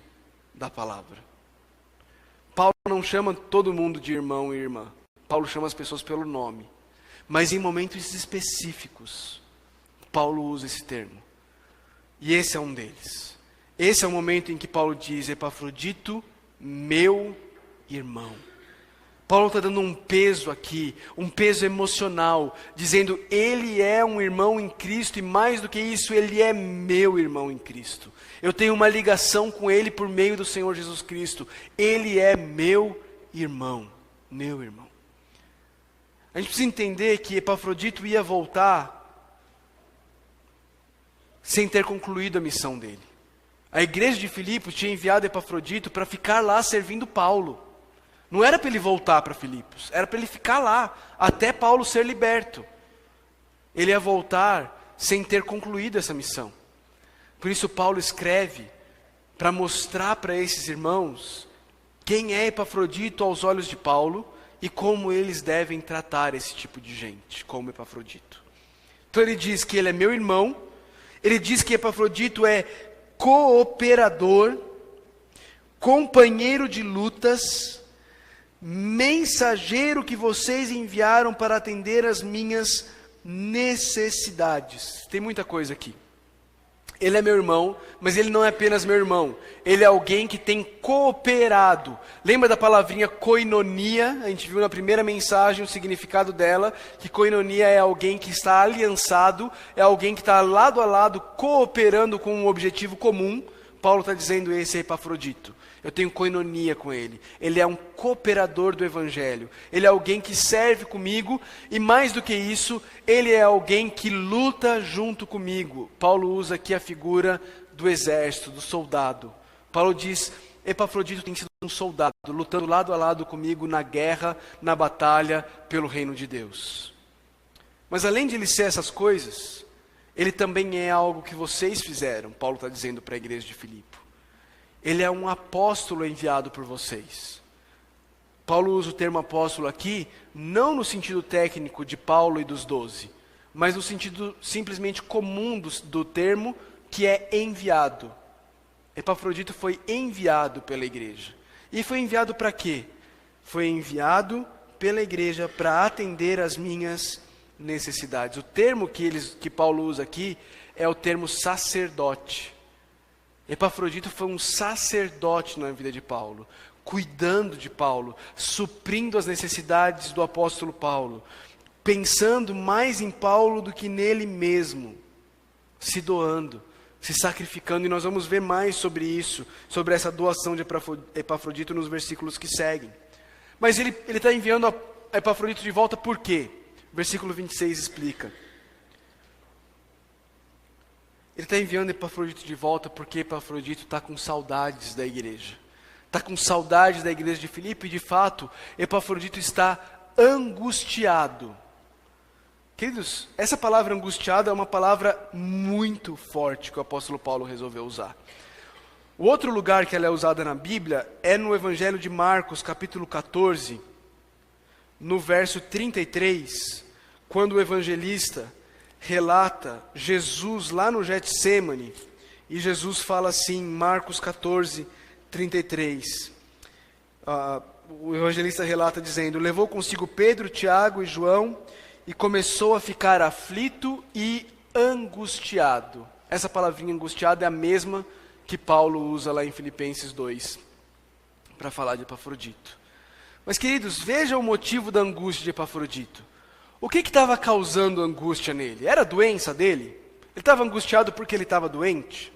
da palavra. Paulo não chama todo mundo de irmão e irmã. Paulo chama as pessoas pelo nome. Mas em momentos específicos, Paulo usa esse termo. E esse é um deles. Esse é o momento em que Paulo diz, Epafrodito, meu irmão. Paulo está dando um peso aqui, um peso emocional, dizendo, ele é um irmão em Cristo, e mais do que isso, ele é meu irmão em Cristo. Eu tenho uma ligação com ele por meio do Senhor Jesus Cristo. Ele é meu irmão, meu irmão. A gente precisa entender que Epafrodito ia voltar sem ter concluído a missão dele. A igreja de Filipos tinha enviado Epafrodito para ficar lá servindo Paulo. Não era para ele voltar para Filipos, era para ele ficar lá, até Paulo ser liberto. Ele ia voltar sem ter concluído essa missão. Por isso Paulo escreve para mostrar para esses irmãos quem é Epafrodito aos olhos de Paulo e como eles devem tratar esse tipo de gente, como Epafrodito. Então ele diz que ele é meu irmão, ele diz que Epafrodito é cooperador, companheiro de lutas, mensageiro que vocês enviaram para atender as minhas necessidades. Tem muita coisa aqui. Ele é meu irmão, mas ele não é apenas meu irmão. Ele é alguém que tem cooperado. Lembra da palavrinha koinonia? A gente viu na primeira mensagem o significado dela, que koinonia é alguém que está aliançado, é alguém que está lado a lado, cooperando com um objetivo comum. Paulo está dizendo esse é Epafrodito. Eu tenho koinonia com ele. Ele é um cooperador do Evangelho. Ele é alguém que serve comigo e, mais do que isso, ele é alguém que luta junto comigo. Paulo usa aqui a figura do exército, do soldado. Paulo diz, Epafrodito tem sido um soldado, lutando lado a lado comigo na guerra, na batalha pelo reino de Deus. Mas além de ele ser essas coisas, ele também é algo que vocês fizeram, Paulo está dizendo para a igreja de Filipe. Ele é um apóstolo enviado por vocês. Paulo usa o termo apóstolo aqui, não no sentido técnico de Paulo e dos 12, mas no sentido simplesmente comum do termo, que é enviado. Epafrodito foi enviado pela igreja. E foi enviado para quê? Foi enviado pela igreja para atender às minhas necessidades. O termo que Paulo usa aqui é o termo sacerdote. Epafrodito foi um sacerdote na vida de Paulo, cuidando de Paulo, suprindo as necessidades do apóstolo Paulo, pensando mais em Paulo do que nele mesmo, se doando, se sacrificando, e nós vamos ver mais sobre isso, sobre essa doação de Epafrodito nos versículos que seguem. Mas ele está enviando a Epafrodito de volta por quê? Versículo 26 explica. Ele está enviando Epafrodito de volta porque Epafrodito está com saudades da igreja. Está com saudades da igreja de Filipe e, de fato, Epafrodito está angustiado. Queridos, essa palavra angustiado é uma palavra muito forte que o apóstolo Paulo resolveu usar. O outro lugar que ela é usada na Bíblia é no Evangelho de Marcos, capítulo 14, no verso 33, quando o evangelista relata Jesus lá no Getsêmani, e Jesus fala assim, Marcos 14, 33. O evangelista relata dizendo, levou consigo Pedro, Tiago e João, e começou a ficar aflito e angustiado. Essa palavrinha angustiado é a mesma que Paulo usa lá em Filipenses 2, para falar de Epafrodito. Mas, queridos, veja o motivo da angústia de Epafrodito. O que estava causando angústia nele? Era a doença dele? Ele estava angustiado porque ele estava doente?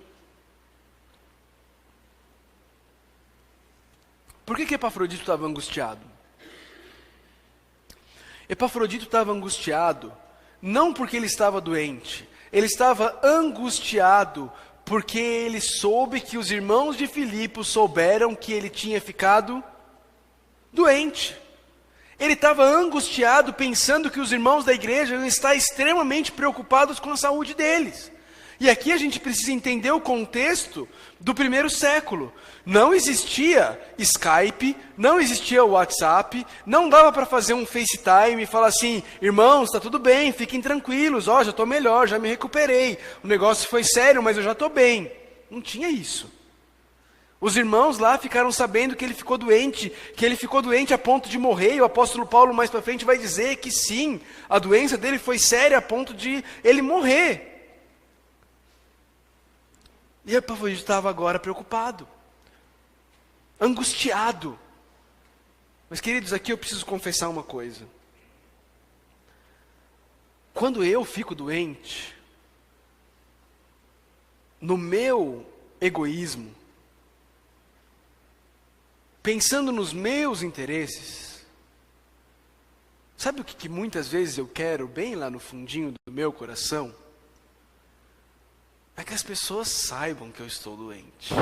Por que Epafrodito estava angustiado? Epafrodito estava angustiado não porque ele estava doente. Ele estava angustiado porque ele soube que os irmãos de Filipe souberam que ele tinha ficado doente. Ele estava angustiado pensando que os irmãos da igreja iam estar extremamente preocupados com a saúde deles. E aqui a gente precisa entender o contexto do primeiro século. Não existia Skype, não existia WhatsApp, não dava para fazer um FaceTime e falar assim, irmãos, está tudo bem, fiquem tranquilos, já estou melhor, já me recuperei. O negócio foi sério, mas eu já estou bem. Não tinha isso. Os irmãos lá ficaram sabendo que ele ficou doente a ponto de morrer, e o apóstolo Paulo mais para frente vai dizer que sim, a doença dele foi séria a ponto de ele morrer. E Epafrodito estava agora preocupado, angustiado. Mas, queridos, aqui eu preciso confessar uma coisa. Quando eu fico doente, no meu egoísmo, pensando nos meus interesses, sabe o que muitas vezes eu quero, bem lá no fundinho do meu coração? É que as pessoas saibam que eu estou doente.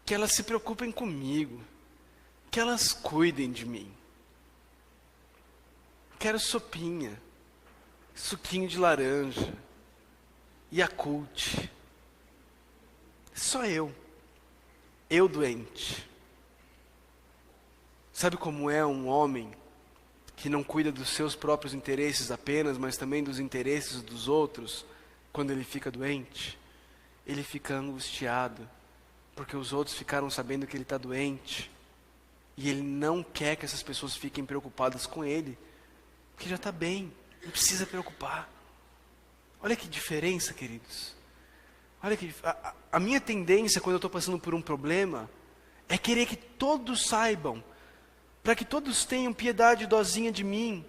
Que elas se preocupem comigo. Que elas cuidem de mim. Quero sopinha, suquinho de laranja, Yakult. Só eu doente. Sabe como é um homem que não cuida dos seus próprios interesses apenas, mas também dos interesses dos outros, quando ele fica doente? Ele fica angustiado, porque os outros ficaram sabendo que ele está doente, e ele não quer que essas pessoas fiquem preocupadas com ele, porque já está bem, não precisa preocupar. Olha que diferença, queridos. Olha que a minha tendência quando eu estou passando por um problema é querer que todos saibam, para que todos tenham piedade e dosinha de mim,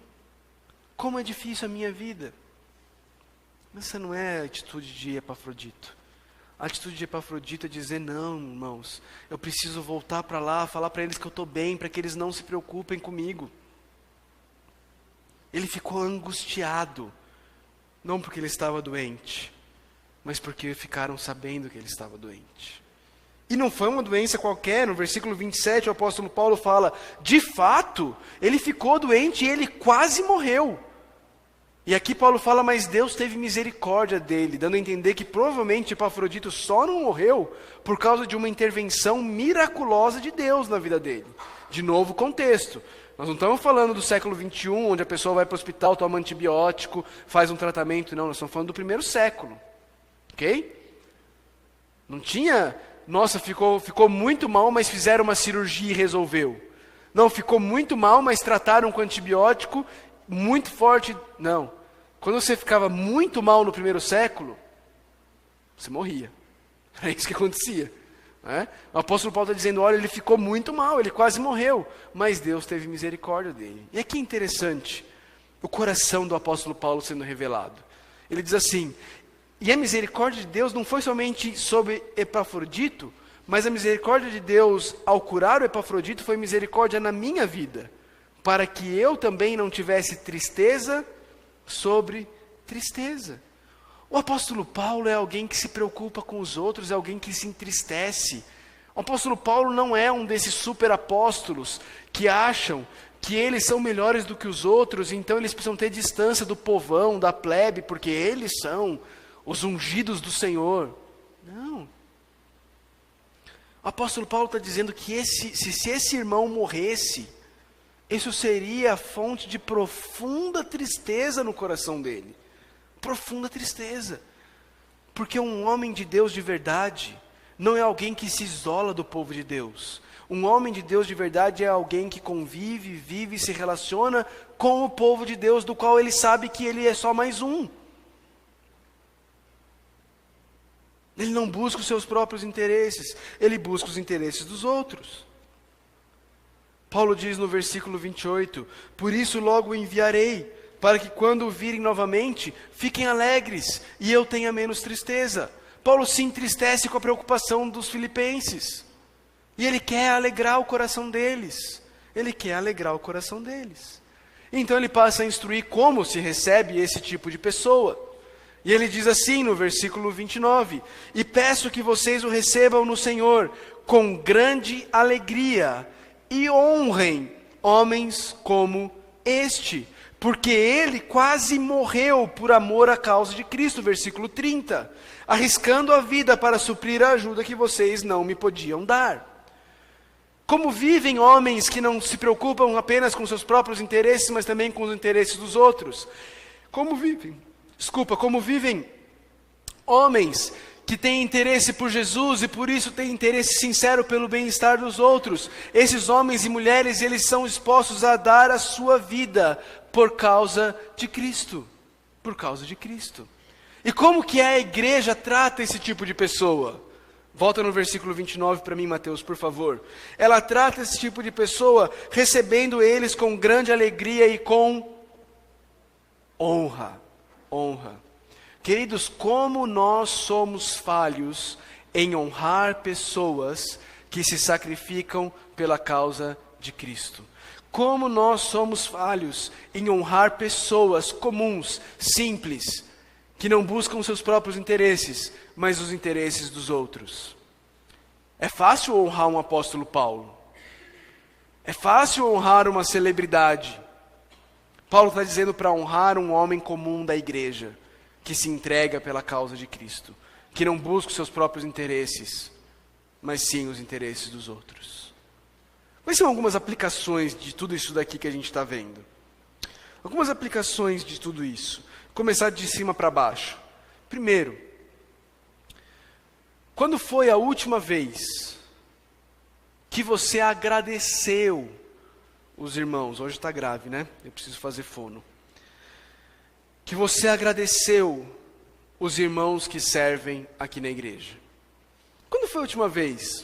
como é difícil a minha vida. Mas essa não é a atitude de Epafrodito. A atitude de Epafrodito é dizer, não, irmãos, eu preciso voltar para lá, falar para eles que eu estou bem, para que eles não se preocupem comigo. Ele ficou angustiado, não porque ele estava doente, mas porque ficaram sabendo que ele estava doente. E não foi uma doença qualquer. No versículo 27, o apóstolo Paulo fala, de fato, ele ficou doente e ele quase morreu. E aqui Paulo fala, mas Deus teve misericórdia dele, dando a entender que provavelmente Epafrodito só não morreu por causa de uma intervenção miraculosa de Deus na vida dele. De novo contexto. Nós não estamos falando do século 21, onde a pessoa vai para o hospital, toma antibiótico, faz um tratamento. Não, nós estamos falando do primeiro século. Ok? Não tinha, nossa, ficou muito mal, mas fizeram uma cirurgia e resolveu. Não, ficou muito mal, mas trataram com antibiótico muito forte. Não. Quando você ficava muito mal no primeiro século, você morria. É isso que acontecia. Né? O apóstolo Paulo está dizendo, olha, ele ficou muito mal, ele quase morreu, mas Deus teve misericórdia dele. E aqui é interessante, o coração do apóstolo Paulo sendo revelado. Ele diz assim, e a misericórdia de Deus não foi somente sobre Epafrodito, mas a misericórdia de Deus ao curar o Epafrodito foi misericórdia na minha vida, para que eu também não tivesse tristeza sobre tristeza. O apóstolo Paulo é alguém que se preocupa com os outros, é alguém que se entristece. O apóstolo Paulo não é um desses super apóstolos que acham que eles são melhores do que os outros, então eles precisam ter distância do povão, da plebe, porque eles são os ungidos do Senhor. Não. O apóstolo Paulo está dizendo que se esse irmão morresse, isso seria a fonte de profunda tristeza no coração dele. Profunda tristeza. Porque um homem de Deus de verdade não é alguém que se isola do povo de Deus. Um homem de Deus de verdade é alguém que convive, vive e se relaciona com o povo de Deus, do qual ele sabe que ele é só mais um. Ele não busca os seus próprios interesses, ele busca os interesses dos outros. Paulo diz no versículo 28, por isso logo o enviarei, para que quando o virem novamente, fiquem alegres, e eu tenha menos tristeza. Paulo se entristece com a preocupação dos filipenses, e ele quer alegrar o coração deles, Então ele passa a instruir como se recebe esse tipo de pessoa, e ele diz assim no versículo 29, e peço que vocês o recebam no Senhor, com grande alegria, e honrem homens como este, porque ele quase morreu por amor à causa de Cristo, versículo 30, arriscando a vida para suprir a ajuda que vocês não me podiam dar. Como vivem homens que não se preocupam apenas com seus próprios interesses, mas também com os interesses dos outros? Como vivem homens que têm interesse por Jesus e por isso têm interesse sincero pelo bem-estar dos outros? Esses homens e mulheres, eles são dispostos a dar a sua vida por causa de Cristo. E como que a igreja trata esse tipo de pessoa? Volta no versículo 29 para mim, Mateus, por favor. Ela trata esse tipo de pessoa recebendo eles com grande alegria e com honra. Queridos, como nós somos falhos em honrar pessoas que se sacrificam pela causa de Cristo. Como nós somos falhos em honrar pessoas comuns, simples, que não buscam seus próprios interesses, mas os interesses dos outros. É fácil honrar um apóstolo Paulo. É fácil honrar uma celebridade. Paulo está dizendo para honrar um homem comum da igreja, que se entrega pela causa de Cristo, que não busca os seus próprios interesses, mas sim os interesses dos outros. Quais são algumas aplicações de tudo isso daqui que a gente está vendo? Algumas aplicações de tudo isso. Começar de cima para baixo. Primeiro, quando foi a última vez que você agradeceu os irmãos? Hoje está grave, né? Eu preciso fazer fono. Que você agradeceu os irmãos que servem aqui na igreja. Quando foi a última vez?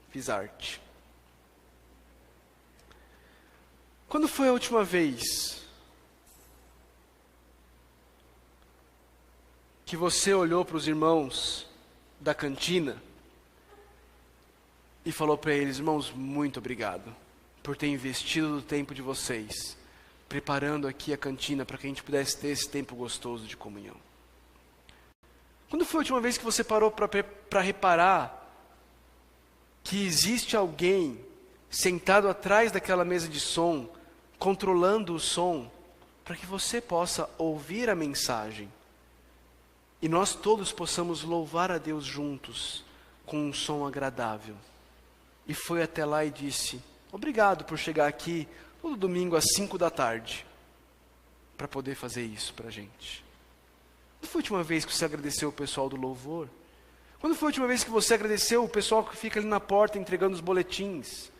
Fiz arte. Quando foi a última vez que você olhou para os irmãos da cantina e falou para eles: irmãos, muito obrigado por ter investido do tempo de vocês, preparando aqui a cantina para que a gente pudesse ter esse tempo gostoso de comunhão? Quando foi a última vez que você parou para reparar que existe alguém sentado atrás daquela mesa de som, controlando o som, para que você possa ouvir a mensagem e nós todos possamos louvar a Deus juntos com um som agradável? E foi até lá e disse: obrigado por chegar aqui todo domingo às 5 da tarde para poder fazer isso para a gente. Quando foi a última vez que você agradeceu o pessoal do louvor? Quando foi a última vez que você agradeceu o pessoal que fica ali na porta entregando os boletins?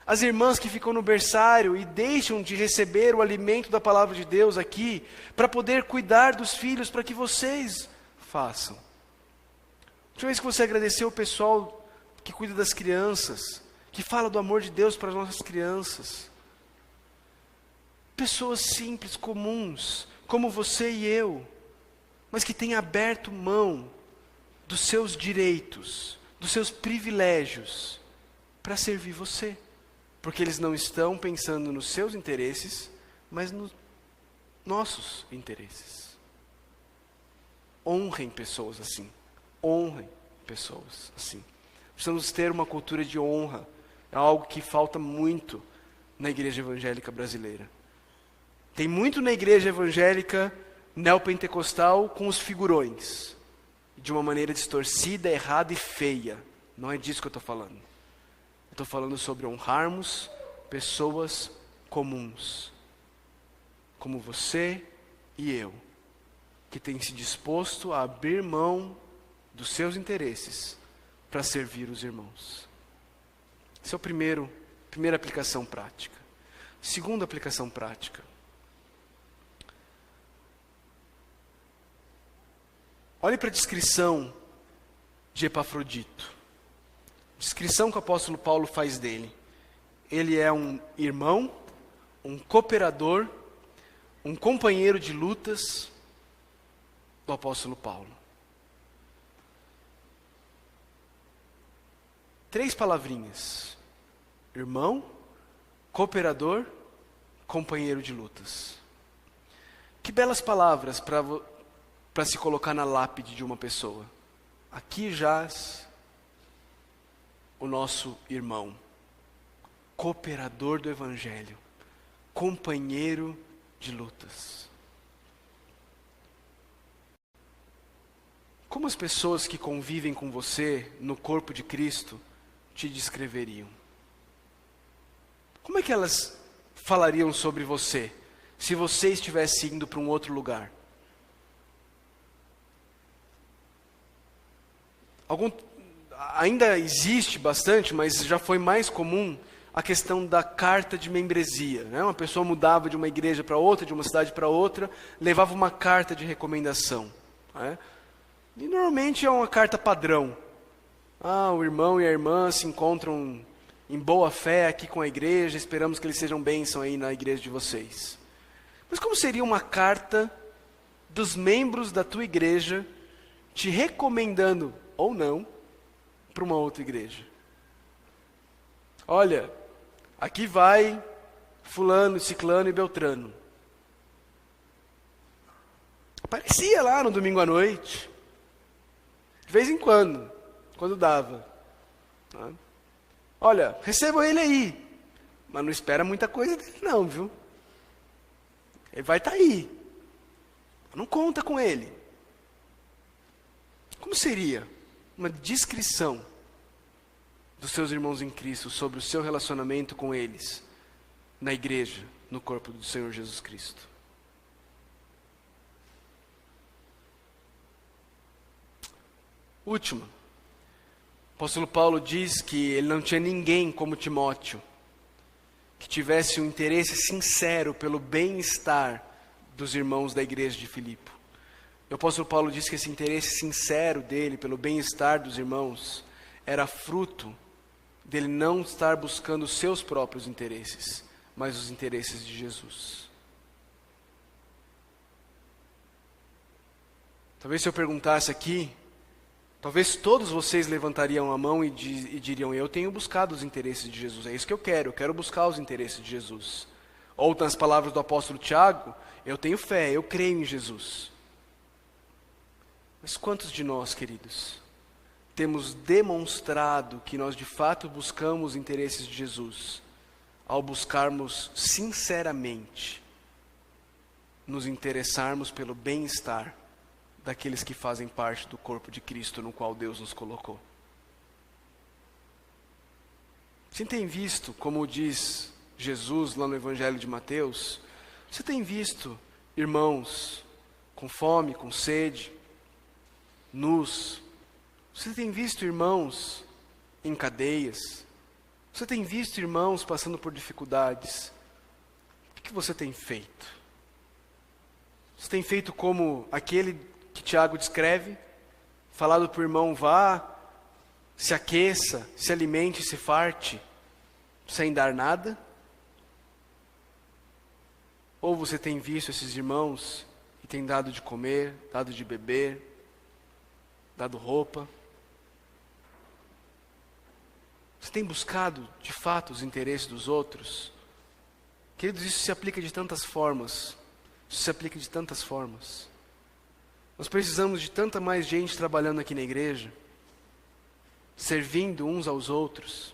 As irmãs que ficam no berçário e deixam de receber o alimento da palavra de Deus aqui, para poder cuidar dos filhos, para que vocês façam. A última vez que você agradeceu o pessoal que cuida das crianças, que fala do amor de Deus para as nossas crianças. Pessoas simples, comuns, como você e eu, mas que têm aberto mão dos seus direitos, dos seus privilégios, para servir você. Porque eles não estão pensando nos seus interesses, mas nos nossos interesses. Honrem pessoas assim. Honrem pessoas assim. Precisamos ter uma cultura de honra. É algo que falta muito na igreja evangélica brasileira. Tem muito na igreja evangélica neopentecostal com os figurões, de uma maneira distorcida, errada e feia. Não é disso que eu estou falando. Estou falando sobre honrarmos pessoas comuns, como você e eu, que tem se disposto a abrir mão dos seus interesses para servir os irmãos. Essa é a primeira aplicação prática. Segunda aplicação prática. Olhe para a descrição de Epafrodito. Descrição que o apóstolo Paulo faz dele. Ele é um irmão, um cooperador, um companheiro de lutas do apóstolo Paulo. 3 palavrinhas: irmão, cooperador, companheiro de lutas. Que belas palavras para se colocar na lápide de uma pessoa. Aqui jaz o nosso irmão, cooperador do Evangelho, companheiro de lutas. Como as pessoas que convivem com você no corpo de Cristo te descreveriam? Como é que elas falariam sobre você, se você estivesse indo para um outro lugar? Ainda existe bastante, mas já foi mais comum a questão da carta de membresia, né? Uma pessoa mudava de uma igreja para outra, de uma cidade para outra, levava uma carta de recomendação, né? E normalmente é uma carta padrão. O irmão e a irmã se encontram em boa fé aqui com a igreja, esperamos que eles sejam bênção aí na igreja de vocês. Mas como seria uma carta dos membros da tua igreja te recomendando, ou não, para uma outra igreja? Olha, aqui vai fulano, ciclano e beltrano. Aparecia lá no domingo à noite, de vez em quando dava. Olha, recebam ele aí, mas não espera muita coisa dele não, viu? Ele vai estar aí, não conta com ele. Como seria uma descrição dos seus irmãos em Cristo sobre o seu relacionamento com eles na igreja, no corpo do Senhor Jesus Cristo? Última. O apóstolo Paulo diz que ele não tinha ninguém como Timóteo que tivesse um interesse sincero pelo bem-estar dos irmãos da igreja de Filipe. O apóstolo Paulo diz que esse interesse sincero dele pelo bem-estar dos irmãos era fruto dele não estar buscando os seus próprios interesses, mas os interesses de Jesus. Talvez se eu perguntasse aqui, talvez todos vocês levantariam a mão e diriam: eu tenho buscado os interesses de Jesus, é isso que eu quero buscar os interesses de Jesus. Ou nas palavras do apóstolo Tiago, eu tenho fé, eu creio em Jesus. Mas quantos de nós, queridos, temos demonstrado que nós de fato buscamos os interesses de Jesus, ao buscarmos sinceramente nos interessarmos pelo bem-estar daqueles que fazem parte do corpo de Cristo no qual Deus nos colocou? Você tem visto, como diz Jesus lá no Evangelho de Mateus, você tem visto irmãos com fome, com sede, nus? Você tem visto irmãos em cadeias? Você tem visto irmãos passando por dificuldades? O que você tem feito? Você tem feito como aquele que Tiago descreve? Falado para o irmão: vá, se aqueça, se alimente, se farte, sem dar nada? Ou você tem visto esses irmãos e tem dado de comer, dado de beber, dado roupa? Você tem buscado, de fato, os interesses dos outros? Queridos, isso se aplica de tantas formas. Isso se aplica de tantas formas. Nós precisamos de tanta mais gente trabalhando aqui na igreja, servindo uns aos outros.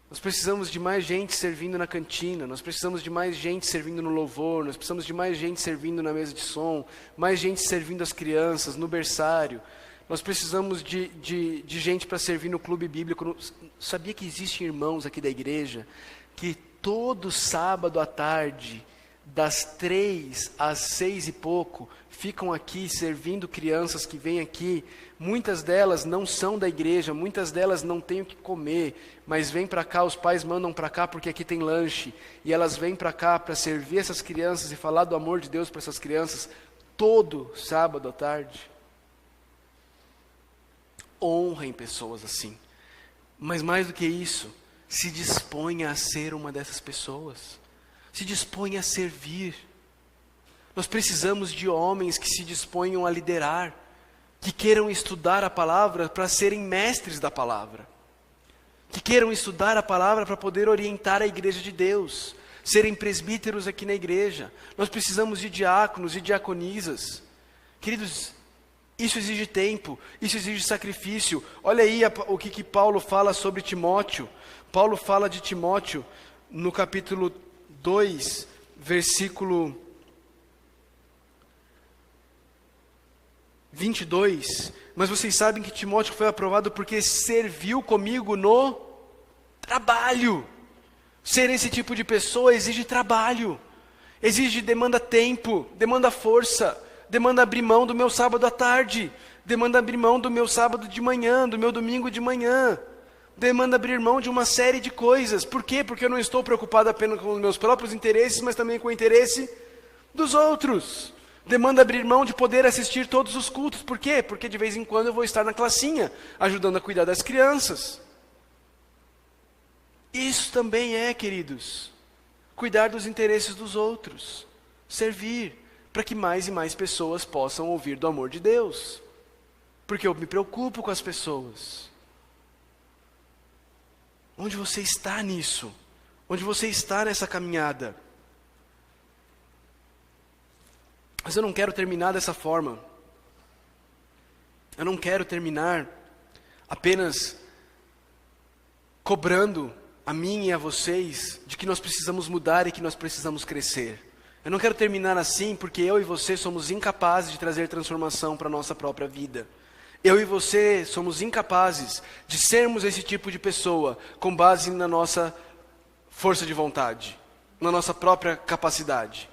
Nós precisamos de mais gente servindo na cantina, nós precisamos de mais gente servindo no louvor, nós precisamos de mais gente servindo na mesa de som, mais gente servindo as crianças, no berçário. Nós precisamos de gente para servir no clube bíblico. Sabia que existem irmãos aqui da igreja que todo sábado à tarde, das 3 às 6 e pouco, ficam aqui servindo crianças que vêm aqui. Muitas delas não são da igreja, muitas delas não têm o que comer, mas vêm para cá, os pais mandam para cá porque aqui tem lanche, e elas vêm para cá para servir essas crianças e falar do amor de Deus para essas crianças, todo sábado à tarde. Honrem pessoas assim, mas mais do que isso, se disponha a ser uma dessas pessoas, se disponha a servir. Nós precisamos de homens que se disponham a liderar, que queiram estudar a palavra para serem mestres da palavra, que queiram estudar a palavra para poder orientar a igreja de Deus, serem presbíteros aqui na igreja. Nós precisamos de diáconos e diaconisas. Queridos, isso exige tempo, isso exige sacrifício. Olha aí o que Paulo fala sobre Timóteo. Paulo fala de Timóteo no capítulo 2, versículo 22. Mas vocês sabem que Timóteo foi aprovado porque serviu comigo no trabalho. Ser esse tipo de pessoa exige trabalho, demanda tempo, demanda força, demanda abrir mão do meu sábado à tarde, demanda abrir mão do meu sábado de manhã, do meu domingo de manhã, demanda abrir mão de uma série de coisas. Por quê? Porque eu não estou preocupado apenas com os meus próprios interesses, mas também com o interesse dos outros. Demanda abrir mão de poder assistir todos os cultos. Por quê? Porque de vez em quando eu vou estar na classinha, ajudando a cuidar das crianças. Isso também é, queridos, cuidar dos interesses dos outros, servir, para que mais e mais pessoas possam ouvir do amor de Deus. Porque eu me preocupo com as pessoas. Onde você está nisso? Onde você está nessa caminhada? Mas eu não quero terminar dessa forma. Eu não quero terminar apenas cobrando a mim e a vocês de que nós precisamos mudar e que nós precisamos crescer. Eu não quero terminar assim porque eu e você somos incapazes de trazer transformação para a nossa própria vida. Eu e você somos incapazes de sermos esse tipo de pessoa com base na nossa força de vontade, na nossa própria capacidade.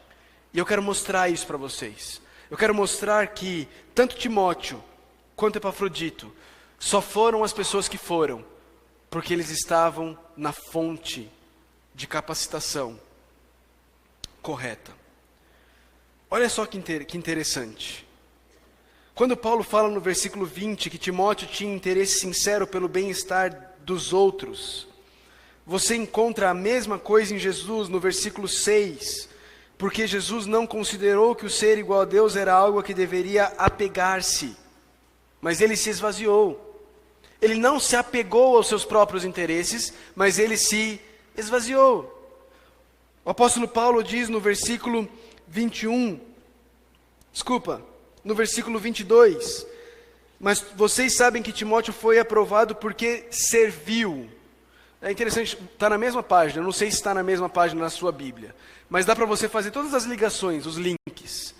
E eu quero mostrar isso para vocês. Eu quero mostrar que tanto Timóteo quanto Epafrodito só foram as pessoas que foram porque eles estavam na fonte de capacitação correta. Olha só que interessante. Quando Paulo fala no versículo 20 que Timóteo tinha interesse sincero pelo bem-estar dos outros, você encontra a mesma coisa em Jesus no versículo 6, porque Jesus não considerou que o ser igual a Deus era algo a que deveria apegar-se, mas ele se esvaziou. Ele não se apegou aos seus próprios interesses, mas ele se esvaziou. O apóstolo Paulo diz no versículo 22, mas vocês sabem que Timóteo foi aprovado porque serviu. É interessante, está na mesma página, eu não sei se está na mesma página na sua Bíblia, mas dá para você fazer todas as ligações, os links.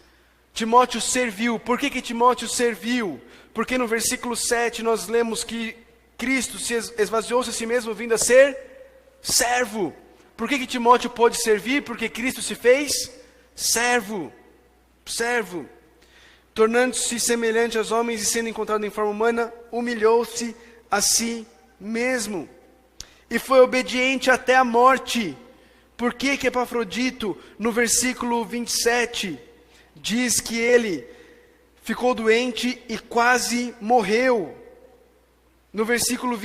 Timóteo serviu. Por que Timóteo serviu? Porque no versículo 7 nós lemos que Cristo se esvaziou-se a si mesmo, vindo a ser servo. Por que Timóteo pôde servir? Porque Cristo se fez servo. Tornando-se semelhante aos homens e sendo encontrado em forma humana, humilhou-se a si mesmo. E foi obediente até a morte. Por que Epafrodito, no versículo 27, diz que ele ficou doente e quase morreu? No versículo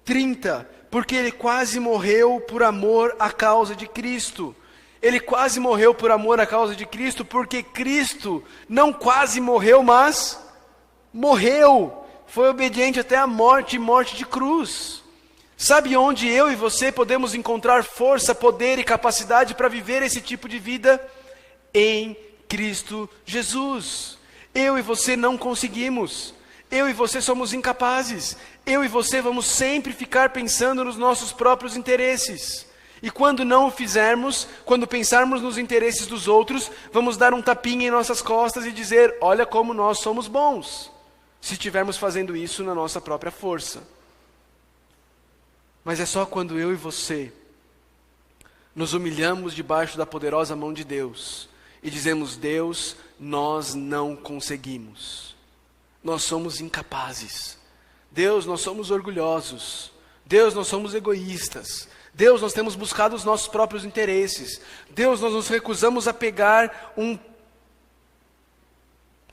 30, porque ele quase morreu por amor à causa de Cristo. Ele quase morreu por amor à causa de Cristo, porque Cristo não quase morreu, mas morreu. Foi obediente até a morte, morte de cruz. Sabe onde eu e você podemos encontrar força, poder e capacidade para viver esse tipo de vida? Em Cristo Jesus. Eu e você não conseguimos. Eu e você somos incapazes. Eu e você vamos sempre ficar pensando nos nossos próprios interesses. E quando não o fizermos, quando pensarmos nos interesses dos outros, vamos dar um tapinha em nossas costas e dizer: olha como nós somos bons, se estivermos fazendo isso na nossa própria força. Mas é só quando eu e você nos humilhamos debaixo da poderosa mão de Deus e dizemos: Deus, nós não conseguimos. Nós somos incapazes. Deus, nós somos orgulhosos. Deus, nós somos egoístas. Deus, nós temos buscado os nossos próprios interesses. Deus, nós nos recusamos a pegar um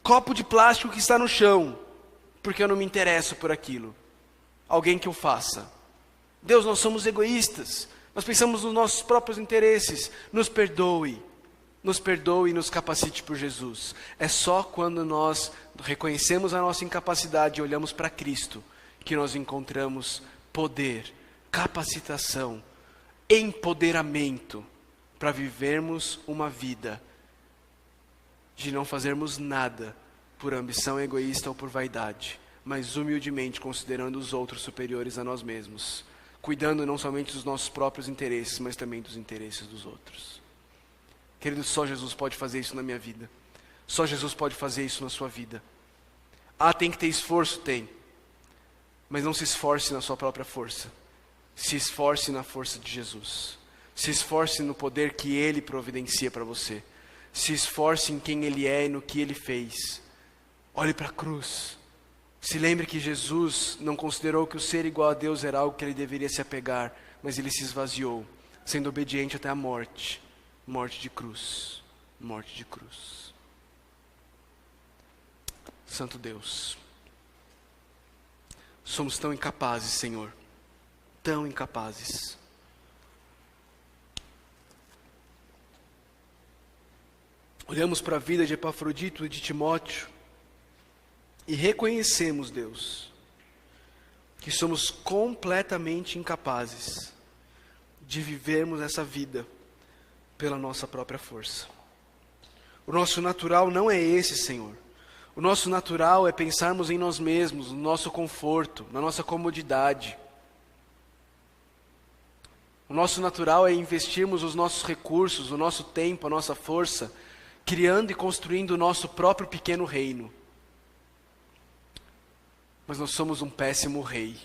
copo de plástico que está no chão, porque eu não me interesso por aquilo. Alguém que o faça. Deus, nós somos egoístas. Nós pensamos nos nossos próprios interesses. Nos perdoe e nos capacite por Jesus. É só quando nós reconhecemos a nossa incapacidade e olhamos para Cristo que nós encontramos poder, capacitação, empoderamento para vivermos uma vida de não fazermos nada por ambição egoísta ou por vaidade, mas humildemente considerando os outros superiores a nós mesmos, cuidando não somente dos nossos próprios interesses, mas também dos interesses dos outros. Querido, só Jesus pode fazer isso na minha vida. Só Jesus pode fazer isso na sua vida. Tem que ter esforço? Tem. Mas não se esforce na sua própria força. Se esforce na força de Jesus. Se esforce no poder que Ele providencia para você. Se esforce em quem Ele é e no que Ele fez. Olhe para a cruz. Se lembre que Jesus não considerou que o ser igual a Deus era algo que Ele deveria se apegar, mas Ele se esvaziou, sendo obediente até a morte. Morte de cruz. Morte de cruz. Santo Deus, somos tão incapazes, Senhor. Tão incapazes. Olhamos para a vida de Epafrodito e de Timóteo e reconhecemos, Deus, que somos completamente incapazes de vivermos essa vida pela nossa própria força. O nosso natural não é esse, Senhor. O nosso natural é pensarmos em nós mesmos, no nosso conforto, na nossa comodidade. O nosso natural é investirmos os nossos recursos, o nosso tempo, a nossa força, criando e construindo o nosso próprio pequeno reino. Mas nós somos um péssimo rei.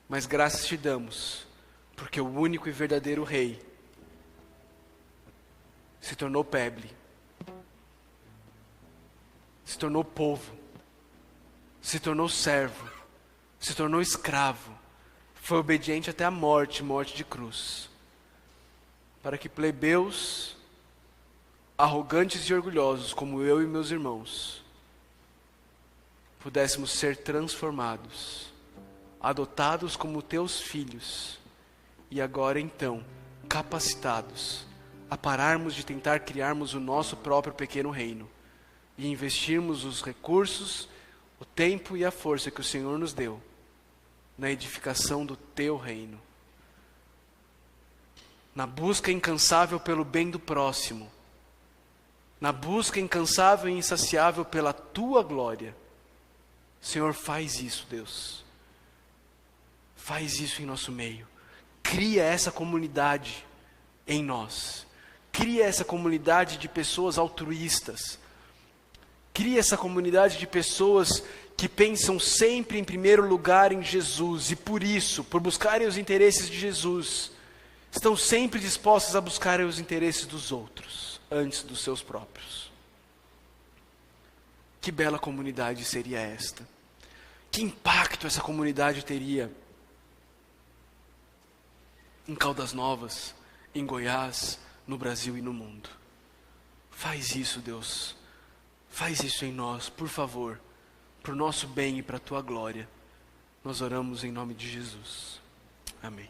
Mas graças te damos, porque o único e verdadeiro rei se tornou peble, se tornou povo, se tornou servo, se tornou escravo, foi obediente até a morte, morte de cruz, para que plebeus, arrogantes e orgulhosos, como eu e meus irmãos, pudéssemos ser transformados, adotados como teus filhos, e agora então, capacitados a pararmos de tentar criarmos o nosso próprio pequeno reino, e investirmos os recursos, o tempo e a força que o Senhor nos deu, na edificação do teu reino, na busca incansável pelo bem do próximo, na busca incansável e insaciável pela tua glória. Senhor, faz isso, Deus. Faz isso em nosso meio. Cria essa comunidade em nós. Cria essa comunidade de pessoas altruístas. Cria essa comunidade de pessoas que pensam sempre em primeiro lugar em Jesus. E por isso, por buscarem os interesses de Jesus, estão sempre dispostas a buscarem os interesses dos outros, antes dos seus próprios. Que bela comunidade seria esta? Que impacto essa comunidade teria em Caldas Novas, em Goiás, no Brasil e no mundo? Faz isso, Deus. Faz isso em nós, por favor, para o nosso bem e para a tua glória. Nós oramos em nome de Jesus. Amém.